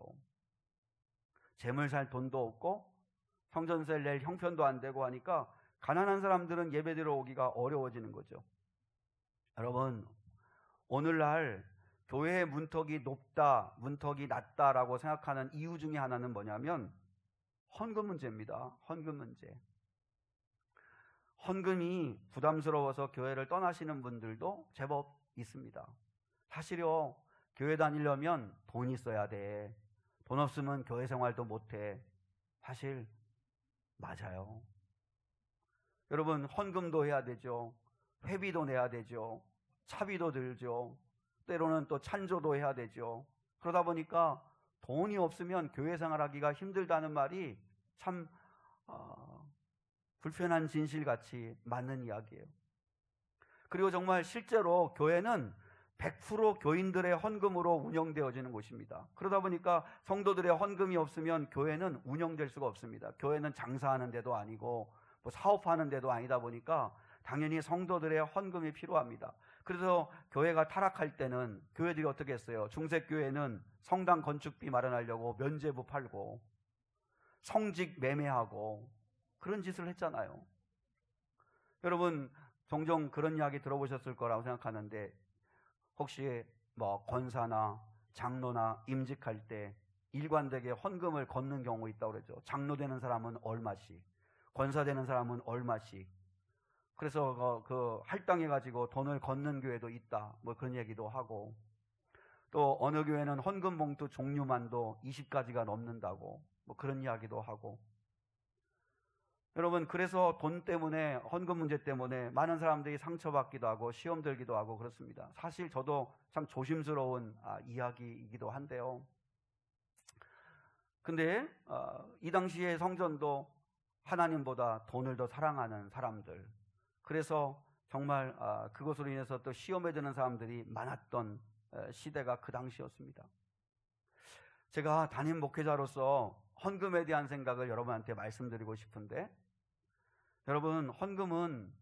재물 살 돈도 없고 성전세 낼 형편도 안 되고 하니까 가난한 사람들은 예배드리러 오기가 어려워지는 거죠. 여러분, 오늘날 교회의 문턱이 높다, 문턱이 낮다라고 생각하는 이유 중에 하나는 뭐냐면 헌금 문제입니다. 헌금 문제. 헌금이 부담스러워서 교회를 떠나시는 분들도 제법 있습니다. 사실요, 교회 다니려면 돈이 있어야 돼. 돈 없으면 교회 생활도 못해. 사실 맞아요. 여러분, 헌금도 해야 되죠. 회비도 내야 되죠. 차비도 들죠. 때로는 또 찬조도 해야 되죠. 그러다 보니까 돈이 없으면 교회 생활하기가 힘들다는 말이 참 불편한 진실같이 맞는 이야기예요. 그리고 정말 실제로 교회는 100% 교인들의 헌금으로 운영되어지는 곳입니다. 그러다 보니까 성도들의 헌금이 없으면 교회는 운영될 수가 없습니다. 교회는 장사하는 데도 아니고 뭐 사업하는 데도 아니다 보니까 당연히 성도들의 헌금이 필요합니다. 그래서 교회가 타락할 때는 교회들이 어떻게 했어요? 중세교회는 성당 건축비 마련하려고 면제부 팔고 성직 매매하고 그런 짓을 했잖아요. 여러분 종종 그런 이야기 들어보셨을 거라고 생각하는데, 혹시 뭐 권사나 장로나 임직할 때 일관되게 헌금을 걷는 경우 있다고 그러죠. 장로 되는 사람은 얼마씩, 권사 되는 사람은 얼마씩. 그래서 그 할당해가지고 돈을 걷는 교회도 있다, 뭐 그런 얘기도 하고, 또 어느 교회는 헌금 봉투 종류만도 20가지가 넘는다고 뭐 그런 이야기도 하고. 여러분, 그래서 돈 때문에, 헌금 문제 때문에 많은 사람들이 상처받기도 하고 시험 들기도 하고 그렇습니다. 사실 저도 참 조심스러운 이야기이기도 한데요. 근데 이 당시의 성전도 하나님보다 돈을 더 사랑하는 사람들, 그래서 정말 그것으로 인해서 또 시험에 드는 사람들이 많았던 시대가 그 당시였습니다. 제가 담임 목회자로서 헌금에 대한 생각을 여러분한테 말씀드리고 싶은데, 여러분, 헌금은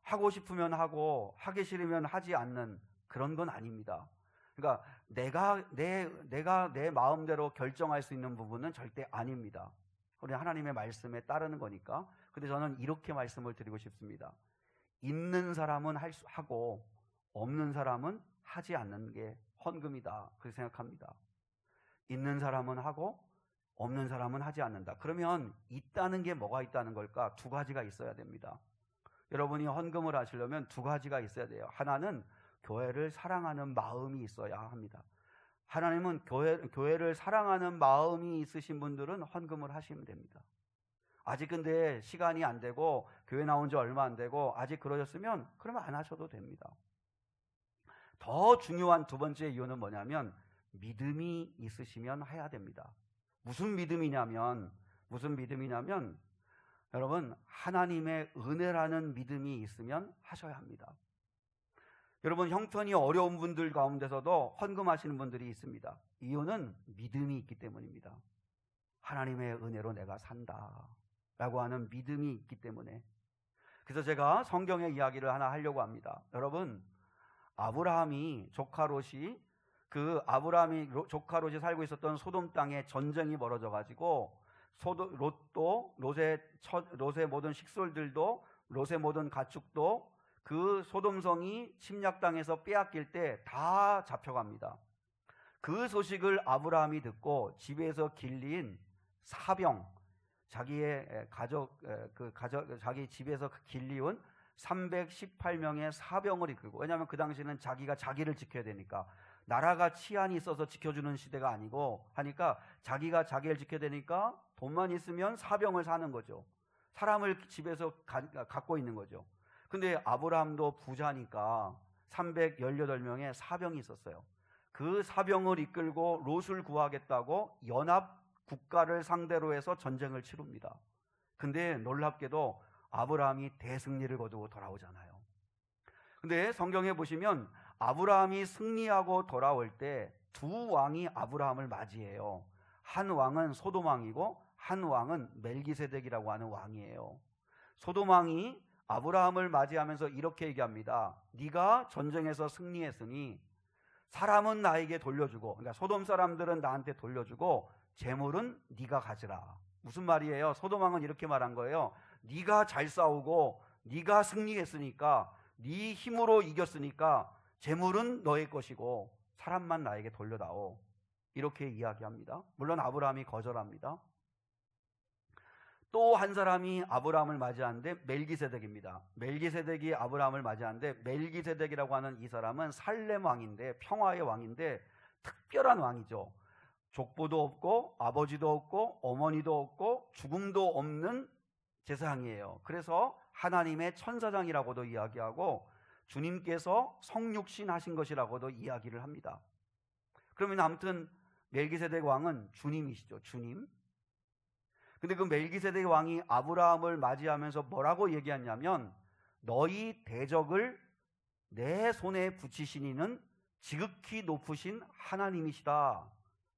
하고 싶으면 하고 하기 싫으면 하지 않는 그런 건 아닙니다. 그러니까 내가 내 마음대로 결정할 수 있는 부분은 절대 아닙니다. 우리 하나님의 말씀에 따르는 거니까. 근데 저는 이렇게 말씀을 드리고 싶습니다. 있는 사람은 하고 없는 사람은 하지 않는 게 헌금이다, 그렇게 생각합니다. 있는 사람은 하고 없는 사람은 하지 않는다. 그러면 있다는 게 뭐가 있다는 걸까? 두 가지가 있어야 됩니다. 여러분이 헌금을 하시려면 두 가지가 있어야 돼요. 하나는 교회를 사랑하는 마음이 있어야 합니다. 하나님은 교회를 사랑하는 마음이 있으신 분들은 헌금을 하시면 됩니다. 아직 근데 시간이 안 되고 교회 나온 지 얼마 안 되고 아직 그러셨으면 그러면 안 하셔도 됩니다. 더 중요한 두 번째 이유는 뭐냐면 믿음이 있으시면 해야 됩니다. 무슨 믿음이냐면 여러분, 하나님의 은혜라는 믿음이 있으면 하셔야 합니다. 여러분, 형편이 어려운 분들 가운데서도 헌금하시는 분들이 있습니다. 이유는 믿음이 있기 때문입니다. 하나님의 은혜로 내가 산다 라고 하는 믿음이 있기 때문에. 그래서 제가 성경의 이야기를 하나 하려고 합니다. 여러분, 아브라함이 조카 롯이 살고 있었던 소돔 땅에 전쟁이 벌어져 가지고 롯의 모든 식솔들도, 롯의 모든 가축도 그 소돔성이 침략 당해서 빼앗길 때 다 잡혀갑니다. 그 소식을 아브라함이 듣고 집에서 길린 사병, 자기의 자기 집에서 길리운 318명의 사병을 이끌고, 왜냐하면 그 당시는 자기가 자기를 지켜야 되니까, 나라가 치안이 있어서 지켜주는 시대가 아니고 하니까 자기가 자기를 지켜야 되니까 돈만 있으면 사병을 사는 거죠. 사람을 집에서 갖고 있는 거죠. 근데 아브라함도 부자니까 318명의 사병이 있었어요. 그 사병을 이끌고 롯을 구하겠다고 연합 국가를 상대로 해서 전쟁을 치릅니다. 근데 놀랍게도 아브라함이 대승리를 거두고 돌아오잖아요. 근데 성경에 보시면 아브라함이 승리하고 돌아올 때 두 왕이 아브라함을 맞이해요. 한 왕은 소돔 왕이고 한 왕은 멜기세덱이라고 하는 왕이에요. 소돔 왕이 아브라함을 맞이하면서 이렇게 얘기합니다. 네가 전쟁에서 승리했으니 사람은 나에게 돌려주고, 그러니까 소돔 사람들은 나한테 돌려주고 재물은 네가 가지라. 무슨 말이에요? 소돔 왕은 이렇게 말한 거예요. 네가 잘 싸우고 네가 승리했으니까, 네 힘으로 이겼으니까 재물은 너의 것이고 사람만 나에게 돌려다오. 이렇게 이야기합니다. 물론 아브라함이 거절합니다. 또 한 사람이 아브라함을 맞이하는데 멜기세덱입니다. 멜기세덱이 아브라함을 맞이하는데 멜기세덱이라고 하는 이 사람은 살렘 왕인데, 평화의 왕인데 특별한 왕이죠. 족보도 없고 아버지도 없고 어머니도 없고 죽음도 없는 제사장이에요. 그래서 하나님의 천사장이라고도 이야기하고 주님께서 성육신 하신 것이라고도 이야기를 합니다. 그러면 아무튼 멜기세덱 왕은 주님이시죠. 주님. 근데 그 멜기세덱 왕이 아브라함을 맞이하면서 뭐라고 얘기했냐면, 너희 대적을 내 손에 붙이시니는 지극히 높으신 하나님이시다.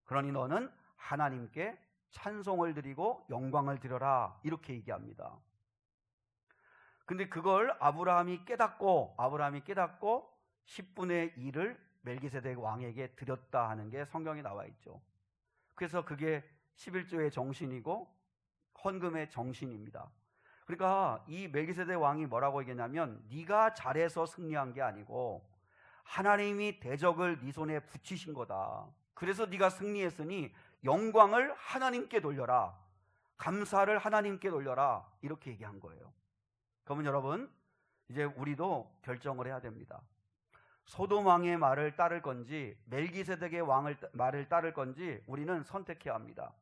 그러니 너는 하나님께 찬송을 드리고 영광을 드려라. 이렇게 얘기합니다. 근데 그걸 아브라함이 깨닫고 10분의 1을 멜기세덱 왕에게 드렸다 하는 게 성경에 나와 있죠. 그래서 그게 11조의 정신이고 헌금의 정신입니다. 그러니까 이 멜기세덱 왕이 뭐라고 얘기했냐면, 네가 잘해서 승리한 게 아니고 하나님이 대적을 네 손에 붙이신 거다. 그래서 네가 승리했으니 영광을 하나님께 돌려라. 감사를 하나님께 돌려라. 이렇게 얘기한 거예요. 그러면 여러분, 이제 우리도 결정을 해야 됩니다. 소돔 왕의 말을 따를 건지 멜기세덱의 말을 따를 건지 우리는 선택해야 합니다.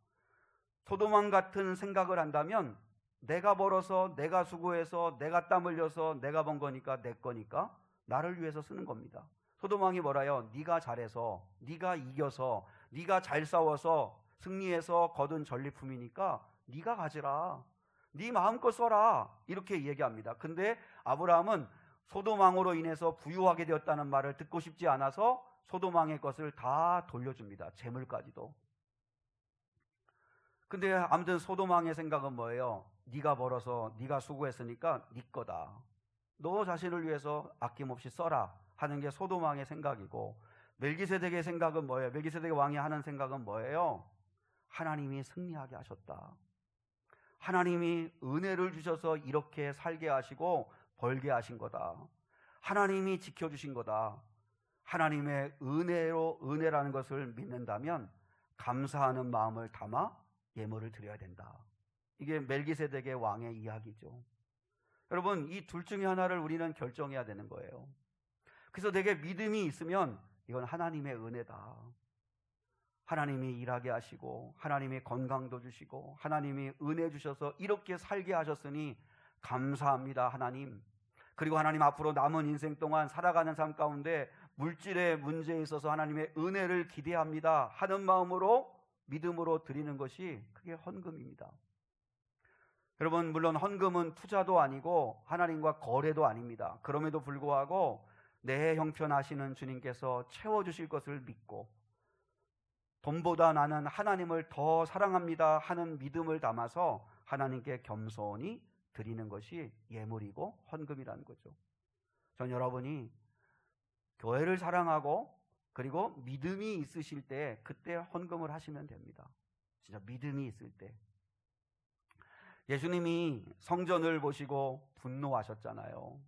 소돔 왕 같은 생각을 한다면, 내가 벌어서 내가 수고해서 내가 땀 흘려서 내가 번 거니까 내 거니까 나를 위해서 쓰는 겁니다. 소돔 왕이 뭐라요? 네가 잘해서, 네가 이겨서, 네가 잘 싸워서 승리해서 거둔 전리품이니까 네가 가지라. 네 마음껏 써라. 이렇게 얘기합니다. 근데 아브라함은 소돔 왕으로 인해서 부유하게 되었다는 말을 듣고 싶지 않아서 소돔 왕의 것을 다 돌려줍니다. 재물까지도. 근데 아무튼 소돔 왕의 생각은 뭐예요? 네가 벌어서 네가 수고했으니까 네 거다. 너 자신을 위해서 아낌없이 써라 하는 게 소돔 왕의 생각이고, 멜기세덱의 생각은 뭐예요? 멜기세덱 왕이 하는 생각은 뭐예요? 하나님이 승리하게 하셨다. 하나님이 은혜를 주셔서 이렇게 살게 하시고 벌게 하신 거다. 하나님이 지켜주신 거다. 하나님의 은혜라는 것을 믿는다면 감사하는 마음을 담아 예물을 드려야 된다. 이게 멜기세덱의 왕의 이야기죠. 여러분, 이 둘 중에 하나를 우리는 결정해야 되는 거예요. 그래서 내게 믿음이 있으면 이건 하나님의 은혜다. 하나님이 일하게 하시고 하나님이 건강도 주시고 하나님이 은혜 주셔서 이렇게 살게 하셨으니 감사합니다, 하나님. 그리고 하나님, 앞으로 남은 인생 동안 살아가는 삶 가운데 물질의 문제에 있어서 하나님의 은혜를 기대합니다 하는 마음으로, 믿음으로 드리는 것이 그게 헌금입니다. 여러분, 물론 헌금은 투자도 아니고 하나님과 거래도 아닙니다. 그럼에도 불구하고 내 형편하시는 주님께서 채워주실 것을 믿고 돈보다 나는 하나님을 더 사랑합니다 하는 믿음을 담아서 하나님께 겸손히 드리는 것이 예물이고 헌금이라는 거죠. 전 여러분이 교회를 사랑하고 그리고 믿음이 있으실 때 그때 헌금을 하시면 됩니다. 진짜 믿음이 있을 때. 예수님이 성전을 보시고 분노하셨잖아요.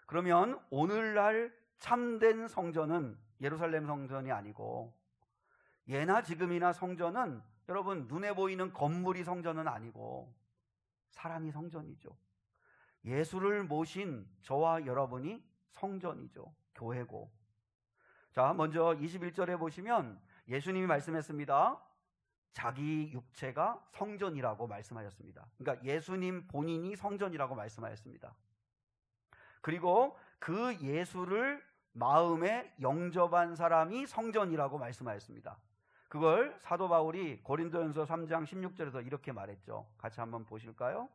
그러면 오늘날 참된 성전은 예루살렘 성전이 아니고, 예나 지금이나 성전은 여러분 눈에 보이는 건물이 성전은 아니고 사람이 성전이죠. 예수를 모신 저와 여러분이 성전이죠. 교회고. 자, 먼저 21절에 보시면 예수님이 말씀했습니다. 자기 육체가 성전이라고 말씀하셨습니다. 그러니까 예수님 본인이 성전이라고 말씀하셨습니다. 그리고 그 예수를 마음에 영접한 사람이 성전이라고 말씀하셨습니다. 그걸 사도 바울이 고린도전서 3장 16절에서 이렇게 말했죠. 같이 한번 보실까요?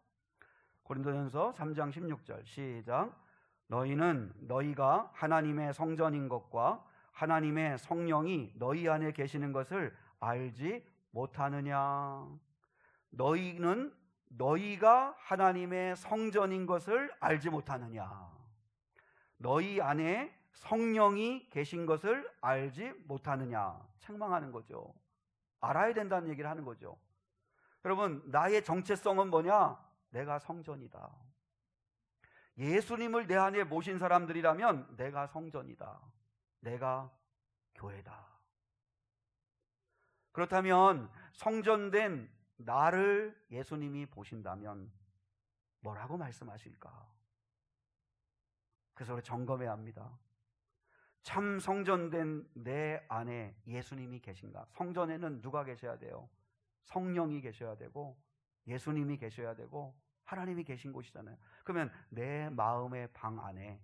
고린도전서 3장 16절 시작. 너희는 너희가 하나님의 성전인 것과 하나님의 성령이 너희 안에 계시는 것을 알지 못하느냐. 너희는 너희가 하나님의 성전인 것을 알지 못하느냐. 너희 안에 성령이 계신 것을 알지 못하느냐. 책망하는 거죠. 알아야 된다는 얘기를 하는 거죠. 여러분, 나의 정체성은 뭐냐? 내가 성전이다. 예수님을 내 안에 모신 사람들이라면 내가 성전이다. 내가 교회다. 그렇다면 성전된 나를 예수님이 보신다면 뭐라고 말씀하실까? 그래서 우리 점검해야 합니다. 참 성전된 내 안에 예수님이 계신가? 성전에는 누가 계셔야 돼요? 성령이 계셔야 되고 예수님이 계셔야 되고 하나님이 계신 곳이잖아요. 그러면 내 마음의 방 안에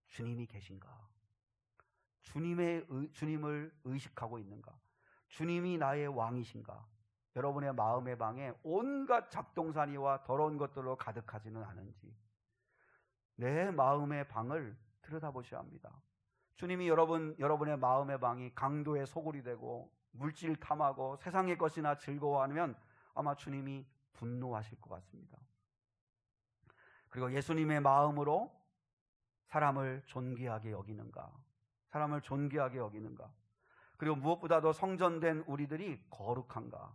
주님이 계신가? 주님을 의식하고 있는가? 주님이 나의 왕이신가? 여러분의 마음의 방에 온갖 잡동사니와 더러운 것들로 가득하지는 않은지 내 마음의 방을 들여다보셔야 합니다. 주님이 여러분의 마음의 방이 강도의 소굴이 되고 물질 탐하고 세상의 것이나 즐거워하면 아마 주님이 분노하실 것 같습니다. 그리고 예수님의 마음으로 사람을 존귀하게 여기는가? 그리고 무엇보다도 성전된 우리들이 거룩한가?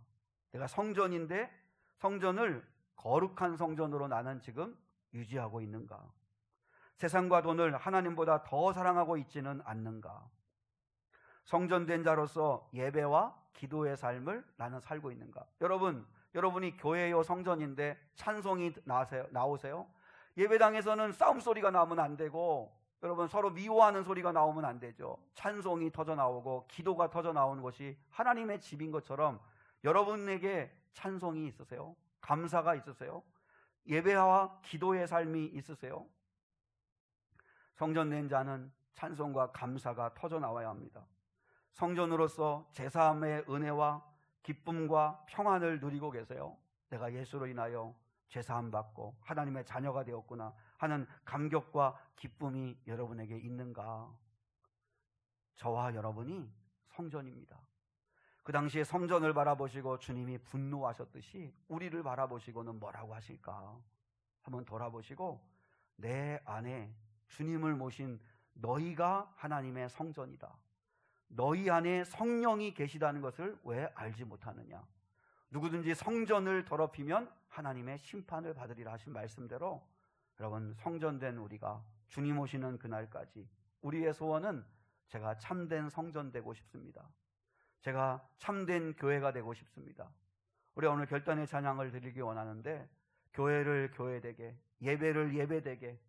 내가 성전인데 성전을 거룩한 성전으로 나는 지금 유지하고 있는가? 세상과 돈을 하나님보다 더 사랑하고 있지는 않는가? 성전된 자로서 예배와 기도의 삶을 나는 살고 있는가? 여러분이 교회요 성전인데 찬송이 나오세요? 예배당에서는 싸움 소리가 나오면 안 되고 여러분 서로 미워하는 소리가 나오면 안 되죠. 찬송이 터져 나오고 기도가 터져 나오는 것이 하나님의 집인 것처럼 여러분에게 찬송이 있으세요? 감사가 있으세요? 예배와 기도의 삶이 있으세요? 성전된 자는 찬송과 감사가 터져 나와야 합니다. 성전으로서 제사함의 은혜와 기쁨과 평안을 누리고 계세요? 내가 예수로 인하여 죄사함 받고 하나님의 자녀가 되었구나 하는 감격과 기쁨이 여러분에게 있는가? 저와 여러분이 성전입니다. 그 당시에 성전을 바라보시고 주님이 분노하셨듯이 우리를 바라보시고는 뭐라고 하실까? 한번 돌아보시고 내 안에 주님을 모신 너희가 하나님의 성전이다. 너희 안에 성령이 계시다는 것을 왜 알지 못하느냐? 누구든지 성전을 더럽히면 하나님의 심판을 받으리라 하신 말씀대로 여러분 성전된 우리가 주님 오시는 그날까지 우리의 소원은 제가 참된 성전 되고 싶습니다. 제가 참된 교회가 되고 싶습니다. 우리가 오늘 결단의 찬양을 드리기 원하는데 교회를 교회되게 예배를 예배되게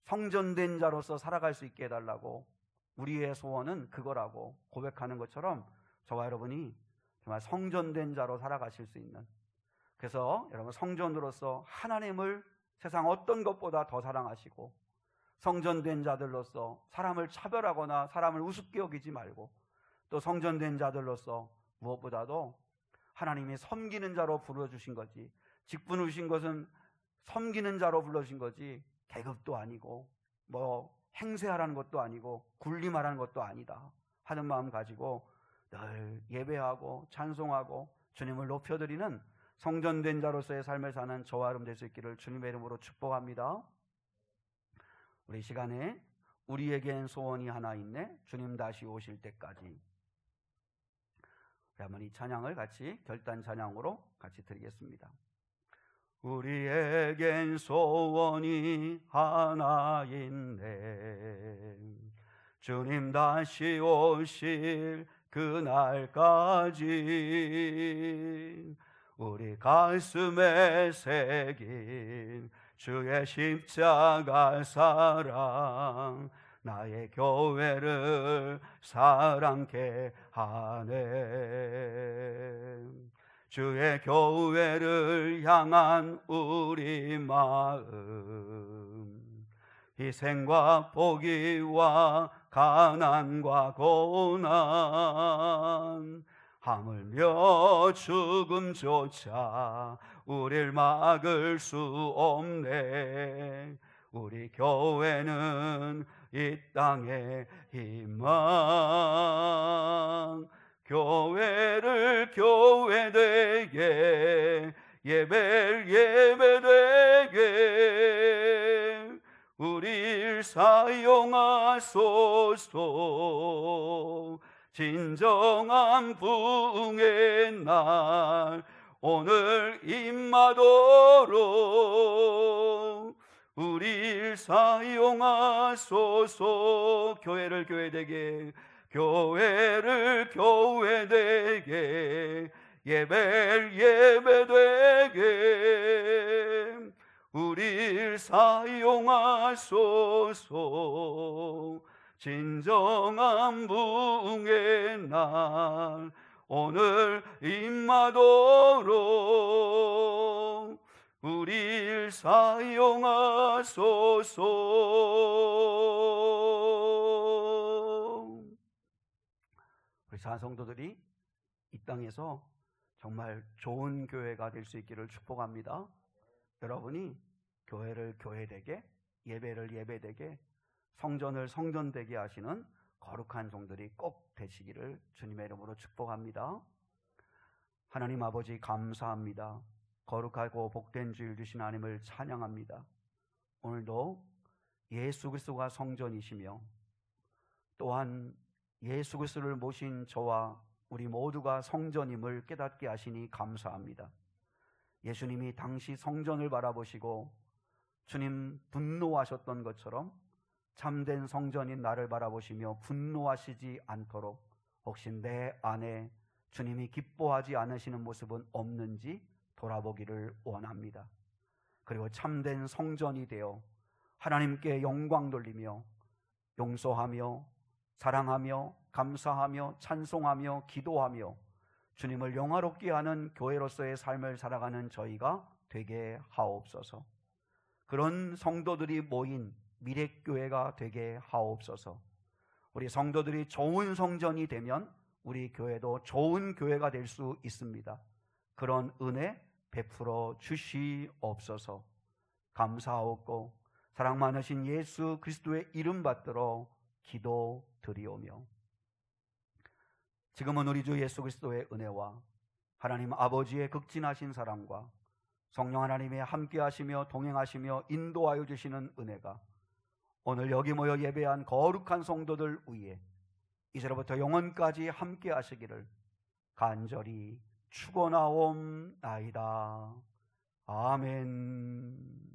성전된 자로서 살아갈 수 있게 해달라고 우리의 소원은 그거라고 고백하는 것처럼 저와 여러분이 정말 성전된 자로 살아가실 수 있는 그래서 여러분 성전으로서 하나님을 세상 어떤 것보다 더 사랑하시고 성전된 자들로서 사람을 차별하거나 사람을 우습게 여기지 말고 또 성전된 자들로서 무엇보다도 하나님이 섬기는 자로 불러주신 거지 직분을 주신 것은 섬기는 자로 불러주신 거지 계급도 아니고 뭐 행세하라는 것도 아니고 군림하라는 것도 아니다 하는 마음 가지고 늘 예배하고 찬송하고 주님을 높여드리는 성전된 자로서의 삶을 사는 저와 여러분 될 수 있기를 주님의 이름으로 축복합니다. 우리 시간에 우리에겐 소원이 하나 있네 주님 다시 오실 때까지 우리 한번 이 찬양을 같이 결단 찬양으로 같이 드리겠습니다. 우리에겐 소원이 하나 있네 주님 다시 오실 그날까지 우리 가슴에 새긴 주의 십자가 사랑 나의 교회를 사랑케 하네 주의 교회를 향한 우리 마음 희생과 포기와 가난과 고난 하물며 죽음조차 우릴 막을 수 없네 우리 교회는 이 땅의 희망 교회를 교회되게 예배를 예배되게 우릴 사용하소서 진정한 부흥의 날 오늘 임하도록 우리를 사용하소서. 교회를 교회되게, 교회를 교회되게, 예배를 예배되게 우리를 사용하소서. 진정한 부흥의 날 오늘 임하도록 우리를 사용하소서. 우리 사성도들이 이 땅에서 정말 좋은 교회가 될 수 있기를 축복합니다. 여러분이 교회를 교회되게, 예배를 예배되게, 성전을 성전되게 하시는 거룩한 종들이 꼭 되시기를 주님의 이름으로 축복합니다. 하나님 아버지 감사합니다. 거룩하고 복된 주일 주신 하나님을 찬양합니다. 오늘도 예수 그리스도가 성전이시며 또한 예수 그리스도를 모신 저와 우리 모두가 성전임을 깨닫게 하시니 감사합니다. 예수님이 당시 성전을 바라보시고 주님 분노하셨던 것처럼 참된 성전인 나를 바라보시며 분노하시지 않도록 혹시 내 안에 주님이 기뻐하지 않으시는 모습은 없는지 돌아보기를 원합니다. 그리고 참된 성전이 되어 하나님께 영광 돌리며 용서하며 사랑하며 감사하며 찬송하며 기도하며 주님을 영화롭게 하는 교회로서의 삶을 살아가는 저희가 되게 하옵소서. 그런 성도들이 모인 미래교회가 되게 하옵소서. 우리 성도들이 좋은 성전이 되면 우리 교회도 좋은 교회가 될 수 있습니다. 그런 은혜 베풀어 주시옵소서. 감사하옵고 사랑 많으신 예수 그리스도의 이름 받들어 기도드리오며 지금은 우리 주 예수 그리스도의 은혜와 하나님 아버지의 극진하신 사랑과 성령 하나님의 함께하시며 동행하시며 인도하여 주시는 은혜가 오늘 여기 모여 예배한 거룩한 성도들 위에 이제로부터 영원까지 함께하시기를 간절히 축원하옵나이다. 아멘.